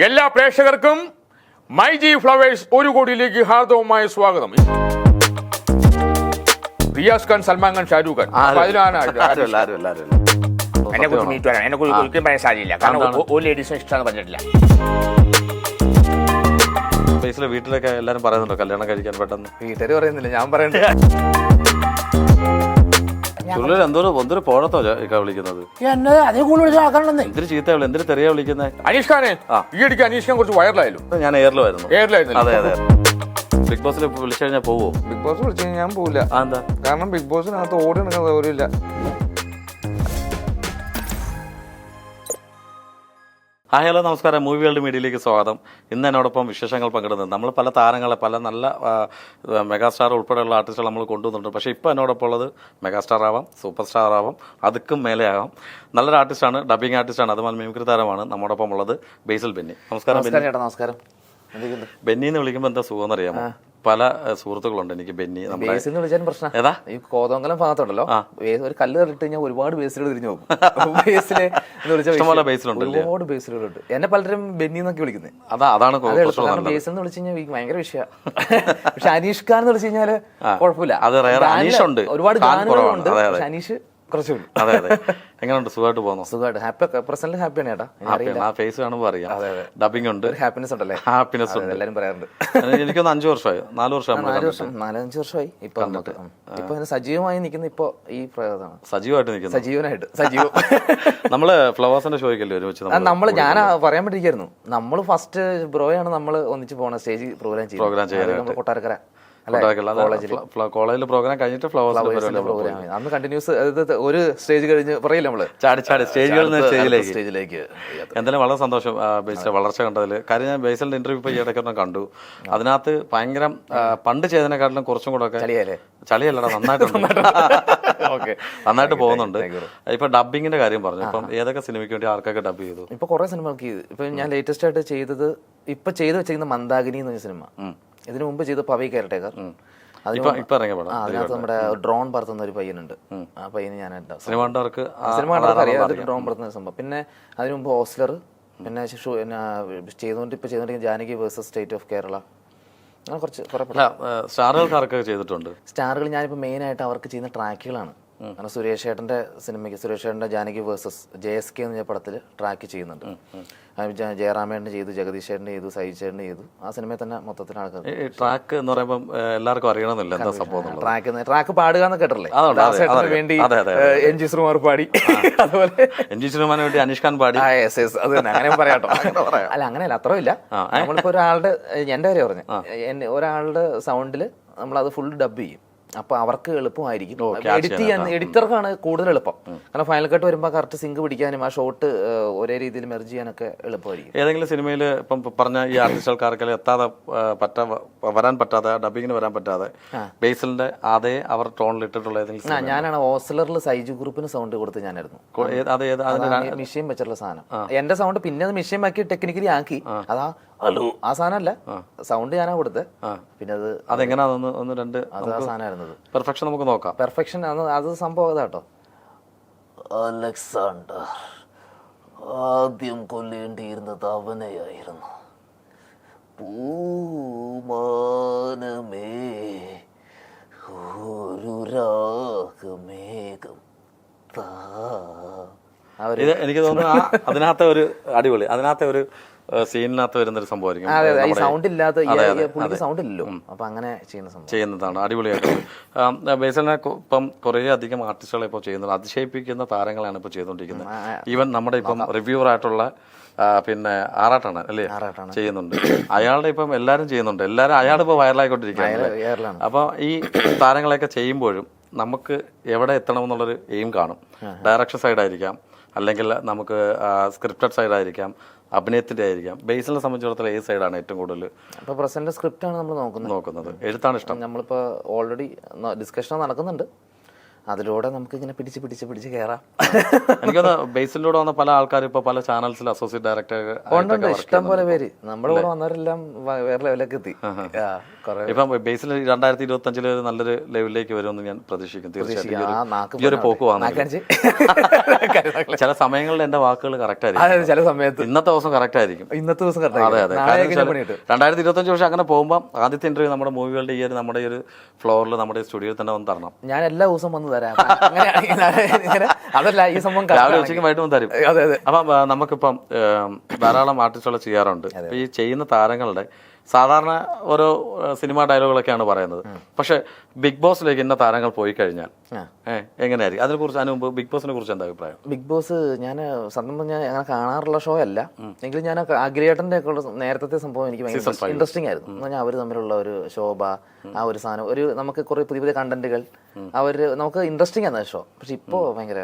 എല്ലാ പ്രേക്ഷകർക്കും my G flowers 1 കോടിയിലേക്ക് ഹാർദവമായ സ്വാഗതം. റിയാസ് ഖാൻ, സൽമാൻ ഖാൻ, ഷാരൂഖ് ഖാൻ, എന്നെ കുറിച്ച് മീറ്റ് വരാൻ എന്നെ ഒരിക്കലും പറയാൻ സാധ്യമില്ല. കാരണം ഒരു ലേഡീസിനും ഇഷ്ടമാണെന്ന് പറഞ്ഞിട്ടില്ല. വീട്ടിലൊക്കെ എല്ലാരും പറയുന്നുണ്ടോ കല്യാണം കഴിക്കാൻ പെട്ടെന്ന്? വീട്ടുകാർ പറയുന്നില്ല, ഞാൻ പറയണ്ടേ. എന്തൊരു പോഴത്തോ വിളിക്കുന്നത്? എന്തൊരു ചീത്ത എന്തൊരു തെറിയാ വിളിക്കുന്നത്? അനീഷ് ഖാനെ ഈ ഇടയ്ക്ക് അനീഷ് ഖാൻ കുറച്ച് വൈറലായാലും. ഞാൻ എയറിലായിരുന്നു. അതെ അതെ. ബിഗ് ബോസിൽ വിളിച്ചു കഴിഞ്ഞാൽ പോവോ? ബിഗ് ബോസ് വിളിച്ചു കഴിഞ്ഞാൽ ഞാൻ പോവില്ല. എന്താ? കാരണം ബിഗ് ബോസിനകത്ത് ഓടി നടക്കുന്ന സൗകര്യമില്ല. ഹായ്, ഹലോ, നമസ്കാരം. മൂവി വേൾഡ് മീഡിയയിലേക്ക് സ്വാഗതം. ഇന്ന് എന്നോടൊപ്പം വിശേഷങ്ങൾ പങ്കിടുന്നത് നമ്മൾ പല താരങ്ങളെ, പല നല്ല മെഗാസ്റ്റാർ ഉൾപ്പെടെയുള്ള ആർട്ടിസ്റ്റുകൾ നമ്മൾ കൊണ്ടുവന്നിട്ടുണ്ട്. പക്ഷേ ഇപ്പോൾ എന്നോടൊപ്പം ഉള്ളത് മെഗാസ്റ്റാർ ആവാം, സൂപ്പർ സ്റ്റാർ ആവാം, അതുക്കും മേലെ ആവാം. നല്ലൊരു ആർട്ടിസ്റ്റാണ്, ഡബിങ് ആർട്ടിസ്റ്റാണ്, അതുപോലെ മിമിക്രി താരമാണ്. നമ്മോടൊപ്പം ഉള്ളത് ബേസിൽ ബെന്നി. നമസ്കാരം ബെന്നി. നമസ്കാരം. ബെന്നി എന്ന് വിളിക്കുമ്പോൾ എന്താ സുഖം എന്നറിയാമോ? പല സുഹൃത്തുക്കളുണ്ട് എനിക്ക്. ബെന്നി വിളിച്ചാൽ പ്രശ്നം ഏതാ? ഈ കോതമംഗലം ഭാഗത്തുണ്ടല്ലോ, ഒരു കല്ല് കണ്ടിട്ട് കഴിഞ്ഞാൽ ഒരുപാട് ബേസിലുകൾ തിരിഞ്ഞു പോകും. ഇഷ്ടംപോലെ ബേസിലുണ്ട്, ഒരുപാട് ബേസിലുകളുണ്ട്. എന്നെ പലരും ബെന്നി എന്നൊക്കെ വിളിക്കുന്നത്. അതാണ് ബേസിൽ എന്ന് വിളിച്ചു കഴിഞ്ഞാൽ ഭയങ്കര വിഷയമാണ്. പക്ഷെ അനീഷ് ഖാൻ എന്ന് വിളിച്ചു കഴിഞ്ഞാല് കുഴപ്പമില്ല. ഒരുപാട് ഗാനങ്ങളുണ്ട്. പക്ഷെ അനീഷ് കുറച്ചുകൂടി. അതെ അതെ. എങ്ങനെയുണ്ട്? സുഖമായിട്ട് പോകുന്നു? സുഖമായിട്ട്, ഹാപ്പി, പ്രസന്റ് ഹാപ്പിയാണ് ചേട്ടാ. ആ ഫേസ് കാണുമ്പോൾ അറിയാം. ഡബിംഗ് ഉണ്ട്, ഹാപ്പിനെസ് ഉണ്ടല്ലേ? ഹാപ്പിനെസ് ഉണ്ട്, എല്ലാരും പറയാറുണ്ട്. എനിക്കൊന്ന് 5 വർഷമായി, 4 വർഷം, 4-5 വർഷമായി. ഇപ്പൊ സജീവമായി നിൽക്കുന്ന ഇപ്പൊ ഈ പ്രയോഗമാണ്. സജീവമായിട്ട് നിൽക്കുന്നത്. സജീവം. നമ്മള് ഫ്ലവേഴ്സിന്റെ ഷോയ്ക്കല്ലേ ഒരുമിച്ച്? ഞാൻ പറയാൻ പറ്റിയിരിക്കുന്നു. നമ്മള് ഫസ്റ്റ് ബ്രോയാണ് നമ്മള് ഒന്നിച്ച് പോണ സ്റ്റേജ് പ്രോഗ്രാം ചെയ്യാൻ കൊട്ടാരക്കര കോളേജിൽ പ്രോഗ്രാം കഴിഞ്ഞിട്ട് ഫ്ലവേഴ്സ് അന്ന് കണ്ടിന്യൂസ് ഒരു സ്റ്റേജ് കഴിഞ്ഞ് പറയില്ല നമ്മള് ചാടി സ്റ്റേജിലേക്ക്. എന്തായാലും വളരെ സന്തോഷം ബേസിലെ വളർച്ച കണ്ടതിൽ. കാര്യം ഞാൻ ബേസിലിന്റെ ഇന്റർവ്യൂ ഇപ്പൊ ഈ ഇടയ്ക്കൊന്നും കണ്ടു. അതിനകത്ത് ഭയങ്കര പണ്ട് ചെയ്തതിനെക്കാട്ടിലും കുറച്ചും കൂടെ ഒക്കെ ചളിയല്ലടാ, നന്നായിട്ട് പോകുന്നുണ്ട്. ഇപ്പൊ ഡബിങ്ങിന്റെ കാര്യം പറഞ്ഞു. ഇപ്പം ഏതൊക്കെ സിനിമയ്ക്ക് വേണ്ടി ആർക്കൊക്കെ ഡബ് ചെയ്തു? ഇപ്പൊ കുറെ സിനിമകൾക്ക് ചെയ്തു. ഇപ്പൊ ഞാൻ ലേറ്റസ്റ്റ് ആയിട്ട് ചെയ്തത് ഇപ്പൊ ചെയ്ത് വെച്ചിരിക്കുന്ന മന്ദാകിനി എന്ന് പറഞ്ഞ സിനിമ. ഇതിനു മുമ്പ് ചെയ്ത പവി കെയർടേക്കർ. അതിനകത്ത് നമ്മുടെ ഡ്രോൺ പറത്തുന്ന ഒരു പയ്യനുണ്ട്. ആ പയ്യന് ഞാൻ സിനിമ അറിയാം, ഡ്രോൺ പറത്തുന്ന സംഭവം. പിന്നെ അതിനു മുമ്പ് ഓസ്ലർ, പിന്നെ ചെയ്തുകൊണ്ടിരിക്കുന്ന Janaki versus state of Kerala. അങ്ങനെ കുറച്ച് സ്റ്റാറുകൾ ഞാനിപ്പോ മെയിൻ ആയിട്ട് അവർക്ക് ചെയ്യുന്ന ട്രാക്കുകളാണ്. കാരണം സുരേഷ് ഏട്ടന്റെ സിനിമയ്ക്ക്, സുരേഷ് ഏട്ടന്റെ ജാനകി വേഴ്സസ് JSK എന്ന പടത്തിൽ ട്രാക്ക് ചെയ്യുന്നുണ്ട്. ജയറാമേട്ടന് ചെയ്തു, ജഗദീഷ് ചേട്ടന് ചെയ്തു, സൈജ് ചേട്ടന് ചെയ്തു. ആ സിനിമയിൽ തന്നെ മൊത്തത്തിൽ ആൾക്കാർ ട്രാക്ക് എന്ന് പറയുമ്പോൾ എല്ലാവർക്കും അറിയണമെന്നില്ല എന്താ സംഭവം. ട്രാക്ക് പാടുക എന്ന് കേട്ടല്ലേ? വേണ്ടി NG ശ്രീകുമാർ പാടി, അതുപോലെ NG ശ്രീകുമാറിന് വേണ്ടി അനീഷ് ഖാൻ പാടി. അത് തന്നെ, അങ്ങനെ പറയാട്ടോ. അല്ല, അങ്ങനെയല്ല, അത്രയില്ല. നമ്മളിപ്പോ ഒരാളുടെ, എന്റെ കാര്യം പറഞ്ഞു, ഒരാളുടെ സൗണ്ടില് നമ്മളത് ഫുൾ ഡബ് ചെയ്യും. അപ്പൊ അവർക്ക് എളുപ്പമായിരിക്കും എഡിറ്റ് ചെയ്യാൻ. എഡിറ്റർക്കാണ് കൂടുതൽ എളുപ്പം. കാരണം ഫൈനൽ കട്ട് വരുമ്പോൾ കറക്റ്റ് സിങ്ക് പിടിക്കാനും ആ ഷോട്ട് ഒരേ രീതിയിൽ മെർജ് ചെയ്യാനൊക്കെ എളുപ്പമായിരിക്കും. ഏതെങ്കിലും സിനിമയിൽ ഇപ്പം പറഞ്ഞ ഈ ആർട്ടിസ്റ്റുകൾക്കാർക്കെല്ലാം എത്താതെ വരാൻ പറ്റാതെ, ഡബിങ്ങിന് വരാൻ പറ്റാതെ ബേസിലിന്റെ അതേ അവർ ടോണിൽ ഇട്ടിട്ടുള്ള ഏതെങ്കിലും? ഞാനാണ് ഓസ്ലറിൽ സൈജു ഗ്രൂപ്പിന് സൗണ്ട് കൊടുത്ത് ഞാനായിരുന്നു. മിഷീൻ വെച്ചിട്ടുള്ള സാധനം. എന്റെ സൗണ്ട് പിന്നെ അത് മിഷീൻ ആക്കി ടെക്നിക്കലി ആക്കി. അതാ ഹലോ ആ സാധനമല്ല, സൗണ്ട് ഞാനാ കൊടുത്തത്. പിന്നെ അതെങ്ങനെയാണെന്ന് രണ്ട് സാധനമായിരുന്നത്. പെർഫെക്ഷൻ നമുക്ക് നോക്കാം. പെർഫെക്ഷൻ അത് സംഭവം ഇതാട്ടോ. അലക്സാണ്ടർ ആദ്യം കൊല്ലേണ്ടിയിരുന്നത് അവനെയായിരുന്നു. പൂമാനമേ ഒരു രാഗമേഘം. എനിക്ക് തോന്നുന്നു അതിനകത്തെ ഒരു അടിപൊളി, അതിനകത്തെ ഒരു സീനിനകത്ത് വരുന്നൊരു സംഭവമായിരിക്കും. സൗണ്ട് ഇല്ലാത്ത സൗണ്ട് ഇല്ലല്ലോ, അപ്പൊ അങ്ങനെ ചെയ്യുന്നതാണ് അടിപൊളിയായിട്ട്. ബേസിലിനെ ഇപ്പം കുറേ അധികം ആർട്ടിസ്റ്റുകളെ ഇപ്പോൾ ചെയ്യുന്നത്, അതിശയിപ്പിക്കുന്ന താരങ്ങളാണ് ഇപ്പോൾ ചെയ്തുകൊണ്ടിരിക്കുന്നത്. ഈവൻ നമ്മുടെ ഇപ്പം റിവ്യൂവർ ആയിട്ടുള്ള പിന്നെ ആറാട്ടാണ് അല്ലേ ചെയ്യുന്നുണ്ട്. അയാളുടെ ഇപ്പം എല്ലാവരും ചെയ്യുന്നുണ്ട്. അയാളിപ്പോൾ വൈറലായിക്കൊണ്ടിരിക്കുകയാണ്. അപ്പൊ ഈ താരങ്ങളെയൊക്കെ ചെയ്യുമ്പോഴും നമുക്ക് എവിടെ എത്തണമെന്നുള്ളൊരു എയിം കാണും. ഡയറക്ഷൻ സൈഡായിരിക്കാം, അല്ലെങ്കിൽ നമുക്ക് സ്ക്രിപ്റ്റഡ് സൈഡായിരിക്കാം, അഭിനയത്തിന്റെ ആയിരിക്കാം. ബേസിലിനെ സംബന്ധിച്ചിടത്തോളം ഏത് സൈഡാണ് ഏറ്റവും കൂടുതൽ? ഇപ്പോൾ പ്രസന്റ് സ്ക്രിപ്റ്റ് ആണ് നമ്മൾ നോക്കുന്നത്. എഴുത്താണ് ഇഷ്ടം. നമ്മളിപ്പോൾ ഓൾറെഡി ഡിസ്കഷൻ നടക്കുന്നുണ്ട്. അതിലൂടെ നമുക്ക് ഇങ്ങനെ പിടിച്ച് കയറാം. എനിക്കൊന്ന് ബേസിലൂടെ വന്ന പല ആൾക്കാർ ഇപ്പോൾ പല ചാനൽസിൽ അസോസിയേറ്റ് ഡയറക്ടർ ഇഷ്ടം പോലെ പേര് നമ്മുടെ കൂടെ വന്നവരെല്ലാം വേറെ ലെവലിലേക്ക് എത്തി. ഇപ്പം ബേസിൽ 2025 നല്ലൊരു ലെവലിലേക്ക് വരുമെന്ന് ഞാൻ പ്രതീക്ഷിക്കും തീർച്ചയായിട്ടും. ഈ ഒരു പോക്ക് വന്നു ചില സമയങ്ങളിൽ എന്റെ വാക്കുകൾ കറക്റ്റ് ആയിരിക്കും, ചില സമയത്ത് ഇന്നത്തെ ദിവസം കറക്റ്റ് ആയിരിക്കും. അതെ അതെ. 2025 പക്ഷെ അങ്ങനെ പോകുമ്പോൾ ആദ്യത്തെ ഇന്റർവ്യൂ നമ്മുടെ മൂവികളുടെ ഈ ഒരു നമ്മുടെ ഈ ഒരു ഫ്ലോറിൽ നമ്മുടെ സ്റ്റുഡിയോയിൽ തന്നെ വന്ന് തരണം. ഞാൻ എല്ലാ ദിവസവും വന്ന് തരാം. അതല്ല ഈ സംഭവം രാവിലെ ഉച്ചയ്ക്ക് വൈകിട്ട് വന്ന് തരും. അപ്പം നമുക്കിപ്പം ധാരാളം ആർട്ടിസ്റ്റുകൾ ചെയ്യാറുണ്ട്. ഈ ചെയ്യുന്ന താരങ്ങളുടെ സാധാരണ ഓരോ സിനിമാ ഡയലോഗുകളൊക്കെയാണ് പറയുന്നത്. പക്ഷെ ബിഗ് ബോസിലേക്ക് ഇന്ന താരങ്ങൾ പോയി കഴിഞ്ഞാൽ എങ്ങനെയായിരിക്കും? അതിനെക്കുറിച്ച് അതിന് മുമ്പ് ബിഗ് ബോസിനെ കുറിച്ച് എന്താ അഭിപ്രായം? ബിഗ് ബോസ് ഞാൻ സത്യം പറഞ്ഞാൽ അങ്ങനെ കാണാറുള്ള ഷോ അല്ല, എങ്കിലും ഞാൻ അഖിലേട്ടൻ്റെ ഒക്കെ നേരത്തെ സംഭവം എനിക്ക് ഭയങ്കര ഇൻട്രസ്റ്റിംഗ് ആയിരുന്നു. എന്ന് പറഞ്ഞാൽ അവർ തമ്മിലുള്ള ഒരു ശോഭ, ആ ഒരു സാധനം, ഒരു നമുക്ക് കുറെ പുതിയ പുതിയ കണ്ടന്റുകൾ, നമുക്ക് ഇൻട്രസ്റ്റിംഗ് ആണ് ഷോ. പക്ഷെ ഇപ്പോൾ ഭയങ്കര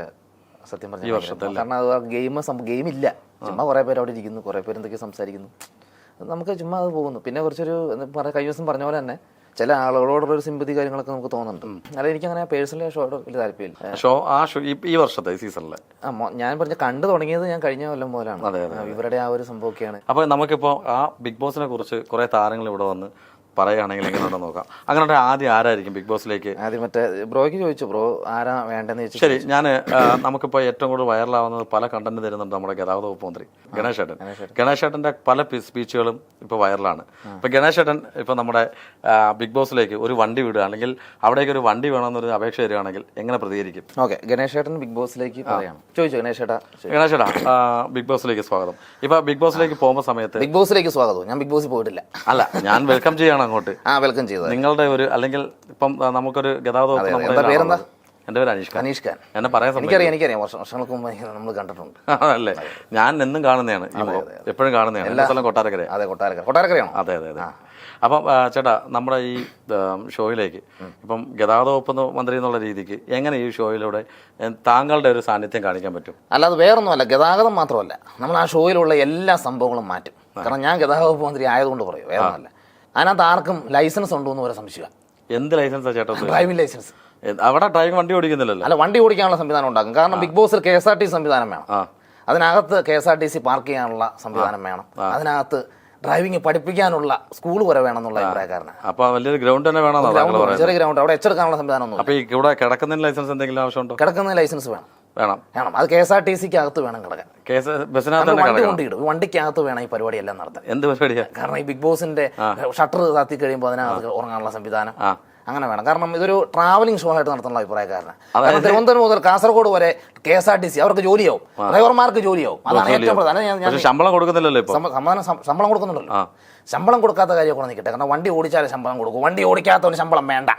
സത്യം പറഞ്ഞാൽ കാരണം അത് ഗെയിം ഇല്ല, ചുമ്മാ കുറെ പേര് അവിടെ ഇരിക്കുന്നു, കുറെ പേര് എന്തൊക്കെ സംസാരിക്കുന്നു, നമുക്ക് ചുമ്മാ അത് പോകുന്നു. പിന്നെ കുറച്ചൊരു കഴിഞ്ഞ ദിവസം പറഞ്ഞ പോലെ തന്നെ ചില ആളുകളോടുള്ള ഒരു സിമ്പതി കാര്യങ്ങളൊക്കെ നമുക്ക് തോന്നുന്നുണ്ട്. അല്ല, എനിക്ക് അങ്ങനെ പേഴ്സണലി ഷോയോട് വലിയ താല്പര്യമില്ല. ഈ വർഷത്തെ സീസണിലെ ഞാൻ പറഞ്ഞ കണ്ടു തുടങ്ങിയത് ഞാൻ കഴിഞ്ഞ കൊല്ലം മുതലാണ്. ഇവരുടെ ആ ഒരു സംഭവമൊക്കെയാണ്. അപ്പൊ നമുക്കിപ്പോ ആ ബിഗ് ബോസിനെ കുറിച്ച് കുറെ താരങ്ങൾ ഇവിടെ വന്ന് പറയുകയാണെങ്കിൽ എങ്ങനെയുണ്ടോ നോക്കാം. അങ്ങനെ ആദ്യം ആരായിരിക്കും ബിഗ് ബോസിലേക്ക്? ആദ്യം മറ്റേ ബ്രോയ്ക്ക് ചോദിച്ചു, ബ്രോ ആരാ വേണ്ടെന്ന് ചോദിച്ചു. ശരി, ഞാൻ നമുക്കിപ്പോൾ ഏറ്റവും കൂടുതൽ വൈറലാവുന്നത് പല കണ്ടന്റ് തരുന്നുണ്ട് നമ്മുടെ ഗതാഗത വകുപ്പ് മന്ത്രി ഗണേഷ് ഏട്ടൻ്റെ പല സ്പീച്ചുകളും ഇപ്പോൾ വൈറലാണ്. ഇപ്പം ഗണേഷ് ഏട്ടൻ ഇപ്പം നമ്മുടെ ബിഗ് ബോസിലേക്ക് ഒരു വണ്ടി വിടുക, അല്ലെങ്കിൽ അവിടേക്ക് ഒരു വണ്ടി വേണമെന്നൊരു അപേക്ഷ വരികയാണെങ്കിൽ എങ്ങനെ പ്രതികരിക്കും? ഓക്കെ, ഗണേഷ് ഏട്ടൻ ബിഗ് ബോസിലേക്ക് ചോദിച്ചു. ഗണേഷ് ഏട്ടാ ബിഗ് ബോസിലേക്ക് സ്വാഗതം. ഇപ്പൊ ബിഗ് ബോസിലേക്ക് പോകുമ്പോൾ സമയത്ത് ബിഗ് ബോസിലേക്ക് സ്വാഗതം. ഞാൻ ബിഗ് ബോസിൽ പോയിട്ടില്ല. അല്ല, ഞാൻ വെൽക്കം ചെയ്യണം അങ്ങോട്ട്. വെൽക്കം ചെയ്തത് നിങ്ങളുടെ ഒരു, അല്ലെങ്കിൽ ഇപ്പം നമുക്കൊരു ഗതാഗത പേരെന്താ? എന്റെ പേര് അനീഷ്ഖാൻ. എന്നെ പറയാൻ എനിക്കറിയാം, വർഷങ്ങൾക്ക് മുമ്പ് നമ്മൾ കണ്ടിട്ടുണ്ട്. അല്ലേ, ഞാൻ എന്നും കാണുന്നതാണ്, എപ്പോഴും കാണുന്നതാണ്. എല്ലാ സ്ഥലം കൊട്ടാരക്കരയാണ്. അതെ, കൊട്ടാരക്കരയാണോ? അതെ അതെ അതെ. അപ്പം ചേട്ടാ, നമ്മുടെ ഈ ഷോയിലേക്ക് ഇപ്പം ഗതാഗത വകുപ്പ് മന്ത്രി എന്നുള്ള രീതിക്ക് എങ്ങനെ ഈ ഷോയിലൂടെ താങ്കളുടെ ഒരു സാന്നിധ്യം കാണിക്കാൻ പറ്റും? അല്ലാതെ വേറൊന്നുമല്ല, ഗതാഗതം മാത്രമല്ല, നമ്മൾ ആ ഷോയിലുള്ള എല്ലാ സംഭവങ്ങളും മാറ്റും. കാരണം ഞാൻ ഗതാഗത വകുപ്പ് മന്ത്രി ആയതുകൊണ്ട് പറയും, വേറൊന്നുമല്ല. അതിനകത്ത് ആർക്കും ലൈസൻസ് ഉണ്ടോ എന്ന് വരെ സംശയം. എന്ത് ലൈസൻസാ ചേട്ടാ? Driving licence. അവിടെ ഡ്രൈവിംഗ് വണ്ടി ഓടിക്കുന്നില്ലല്ലോ. അല്ല, വണ്ടി ഓടിക്കാനുള്ള സംവിധാനം ഉണ്ടാക്കും. കാരണം ബിഗ് ബോസിൽ KSRTC സംവിധാനം വേണം. അതിനകത്ത് KSRTC പാർക്ക് ചെയ്യാനുള്ള സംവിധാനം വേണം. അതിനകത്ത് ഡ്രൈവിംഗ് പഠിപ്പിക്കാനുള്ള സ്കൂൾ വരെ വേണമെന്നുള്ള അഭിപ്രായക്കാരനാണ്. അപ്പൊ വലിയൊരു ഗ്രൗണ്ട് തന്നെ വേണം. ചെറിയ ഗ്രൗണ്ട്, അവിടെ എച്ചെടുക്കാനുള്ള സംവിധാനം ഒന്നും. അപ്പൊ ഇവിടെ കിടക്കുന്ന ലൈസൻസ് എന്തെങ്കിലും ആവശ്യമുണ്ടോ? കിടക്കുന്ന ലൈസൻസ് വേണം. അത് KSRTC അകത്ത് വേണം കിടക്കാൻ. വണ്ടിക്കകത്ത് വേണം ഈ പരിപാടി എല്ലാം നടത്താൻ. എന്ത് പരിപാടിയാ? കാരണം ഈ ബിഗ് ബോസിന്റെ ഷട്ടർ താത്തി കഴിയുമ്പോൾ അതിനകത്ത് ഉറങ്ങാനുള്ള സംവിധാനം അങ്ങനെ വേണം. കാരണം ഇതൊരു ട്രാവലിംഗ് ഷോ ആയിട്ട് നടത്തുന്ന അഭിപ്രായക്കാരനാണ്. തിരുവനന്തപുരം മുതൽ കാസർഗോഡ് വരെ KSRTC അവർക്ക് ജോലിയാവും, ഡ്രൈവർമാർക്ക് ജോലിയാവും. അതാണ് ഏറ്റവും പ്രധാനം. ശമ്പളം കൊടുക്കുന്നില്ലല്ലോ, ശമ്പളം കൊടുക്കുന്നുണ്ടല്ലോ. ശമ്പളം കൊടുക്കാത്ത കാര്യമൊക്കെ നിൽക്കട്ടെ. കാരണം വണ്ടി ഓടിച്ചാലും ശമ്പളം കൊടുക്കും, വണ്ടി ഓടിക്കാത്തവന് ശമ്പളം വേണ്ട,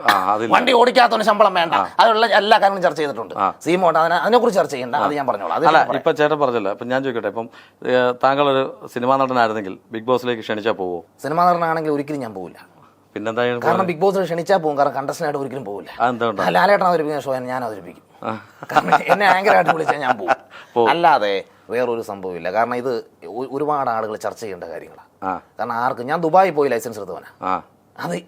വണ്ടി ഓടിക്കാത്തവന് ശമ്പളം വേണ്ട. അതിലുള്ള എല്ലാ കാര്യങ്ങളും ചർച്ച ചെയ്തിട്ടുണ്ട്. സീമോട്ട് അതിനെക്കുറിച്ച് ചർച്ച ചെയ്യണ്ട, അത് ഞാൻ പറഞ്ഞോളാം. അല്ല, ഇപ്പൊ ചേട്ടൻ പറഞ്ഞല്ലോ, ഇപ്പൊ ഞാൻ ചോദിക്കട്ടെ, ഇപ്പം താങ്കളൊരു സിനിമാ നടനായിരുന്നെങ്കിൽ ബിഗ് ബോസിലേക്ക് ക്ഷണിച്ചാൽ പോവോ? സിനിമാ നടനാണെങ്കിൽ ഒരിക്കലും ഞാൻ പോവില്ല. പിന്നെന്തായാലും കാരണം ബിഗ് ബോസിൽ ക്ഷണിച്ചാൽ പോകും. കാരണം കണ്ടസ്റ്റന്റായിട്ട് ഒരിക്കലും പോകില്ല. ലാലേട്ടൻ അവതരിപ്പിക്കുന്ന ഷോ ഞാൻ അവതരിപ്പിക്കും. കാരണം എന്നെ ആങ്കറായിട്ട് വിളിച്ചാൽ ഞാൻ പോകും. അല്ലാതെ വേറൊരു സംഭവമില്ല. കാരണം ഇത് ഒരുപാട് ആളുകൾ ചർച്ച ചെയ്യേണ്ട കാര്യങ്ങളാണ്. കാരണം ആർക്ക്, ഞാൻ ദുബായി പോയി ലൈസൻസ് എടുത്തവനാ.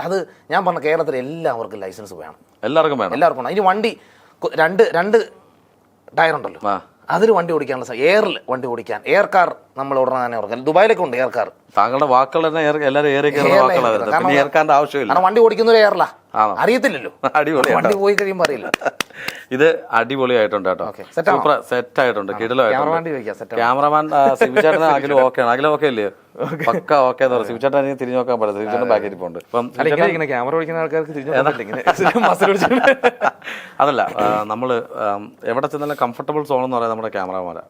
അത് ഞാൻ പറഞ്ഞ കേരളത്തിൽ എല്ലാവർക്കും ലൈസൻസ് വേണം. എല്ലാവർക്കും വേണം. ഇനി വണ്ടി രണ്ട് ടയർ ഉണ്ടല്ലോ, അതിൽ വണ്ടി ഓടിക്കാനുള്ള എയറിൽ വണ്ടി ഓടിക്കാൻ എയർ കാർ നമ്മൾ ഉടനെ തന്നെ ഓർക്കാം. ദുബായിലൊക്കെ ഉണ്ട് എയർ കാർ. താങ്കളുടെ വാക്കുകൾ തന്നെ ആവശ്യമില്ല. വണ്ടി ഓടിക്കുന്ന എയറിലാ, അറിയത്തില്ലല്ലോ. വണ്ടി പോയി കഴിയുമ്പോൾ അറിയില്ല. ഇത് അടിപൊളിയായിട്ടുണ്ട് കേട്ടോ, സെറ്റ് ആയിട്ടുണ്ട്, കിടിലമായിട്ടുണ്ട്. ക്യാമറമാൻ സിബിചേട്ടൻ അഖിലും ഓക്കെയാണ്. അഖിലും ഓക്കെ അല്ലേ? പക്ക ഓക്കെ എന്ന് പറഞ്ഞു. സിബിചേട്ടൻ എനിക്ക് തിരിഞ്ഞു നോക്കാൻ പറ്റില്ല, സിബിചേട്ടൻ ബാക്ക് ഇരിപ്പുണ്ട്. ക്യാമറ ഓടിക്കുന്ന ആൾക്കാർക്ക് അതല്ല, നമ്മള് എവിടെ ചെന്നാലും കംഫർട്ടബിൾ സോൺ എന്ന് പറയാം നമ്മുടെ ക്യാമറമാരാ.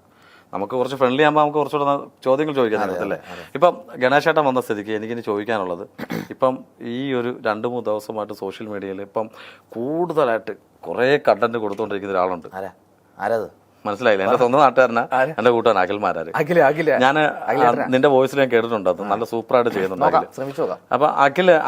നമുക്ക് കുറച്ച് ഫ്രണ്ട്ലി ആകുമ്പോൾ നമുക്ക് കുറച്ചുകൂടെ ചോദ്യങ്ങൾ ചോദിക്കാൻ പറ്റത്തില്ലേ? ഇപ്പം ഗണേശേട്ടൻ വന്ന സ്ഥിതിക്ക് എനിക്കിനി ചോദിക്കാനുള്ളത്, ഇപ്പം ഈ ഒരു 2-3 ദിവസമായിട്ട് സോഷ്യൽ മീഡിയയിൽ ഇപ്പം കൂടുതലായിട്ട് കുറേ കണ്ടന്റ് കൊടുത്തുകൊണ്ടിരിക്കുന്ന ഒരാളുണ്ട്. ആരത്? മനസ്സിലായില്ല? എന്റെ സ്വന്തം നാട്ടുകാരനാ, എന്റെ കൂട്ടാൻ അഖിൽമാരാര്. ഞാൻ നിന്റെ വോയിസിൽ ഞാൻ കേട്ടിട്ടുണ്ട്, അത് നല്ല സൂപ്പറായിട്ട് ചെയ്യുന്നുണ്ട്. അപ്പൊ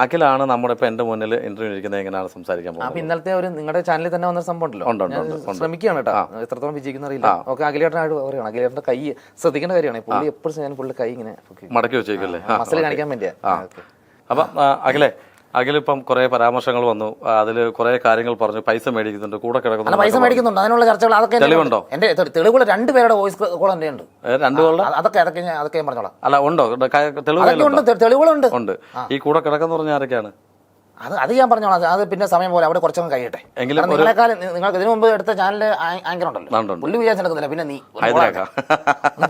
അഖിലാണ് നമ്മുടെ ഇപ്പൊ എന്റെ മുന്നിൽ ഇന്റർവ്യൂ ഇരിക്കുന്നത്. എങ്ങനെയാണ് സംസാരിക്കാൻ പോകുന്നത്? ഇന്നലത്തെ ഒരു നിങ്ങളുടെ ചാനലിൽ തന്നെ വന്ന സംഭവം ഉണ്ടല്ലോ, ശ്രമിക്കുകയാണ് കേട്ടോ. എത്രത്തോളം വിജയിക്കുന്ന അറിയില്ല. ഓക്കെ, അഖിലേട്ടനായിട്ട് പറയുകയാണ്. അഖിലേട്ടന്റെ കൈ ശ്രദ്ധിക്കേണ്ട കാര്യമാണ്. പുള്ളി എപ്പോഴും ഞാൻ പുള്ളി കൈ ഇങ്ങനെ മടക്കി വെച്ചേക്കല്ലേ, മസിൽ കാണിക്കാൻ വേണ്ടിയാ. അപ്പൊ അഖിലിപ്പം കുറെ പരാമർശങ്ങൾ വന്നു, അതിൽ കുറെ കാര്യങ്ങൾ പറഞ്ഞു. പൈസ മേടിക്കുന്നുണ്ട്, കൂടെ കിടക്കുന്നുണ്ട്, പൈസ മേടിക്കുന്നുണ്ട്, അതിനുള്ള ചർച്ചകൾ. അതൊക്കെ തെളിവുണ്ടോ? എന്റെ തെളിവുകൾ 2 പേരുടെ വോയിസ് കോൾ എന്റെ ഉണ്ട്. 2 പേരുടെ അതൊക്കെ ഞാൻ പറഞ്ഞോളാം. അല്ല, ഉണ്ടോ? തെളിവുകളുണ്ട്. ഉണ്ട്. ഈ കൂടെ കിടക്കുന്ന പറഞ്ഞ ആരൊക്കെയാണ്? അത് ഞാൻ പറഞ്ഞോളാം. അത് പിന്നെ സമയം പോലെ അവിടെ കുറച്ചൊന്നും കഴിയട്ടെ. നിങ്ങളെക്കാളും നിങ്ങൾക്ക് ഇതിനു മുമ്പ് എടുത്ത ചാനലിൽ ആങ്കർ ഉണ്ടല്ലോ, പുള്ളി വിചാരിച്ചെടുക്കുന്നില്ല. പിന്നെ നീ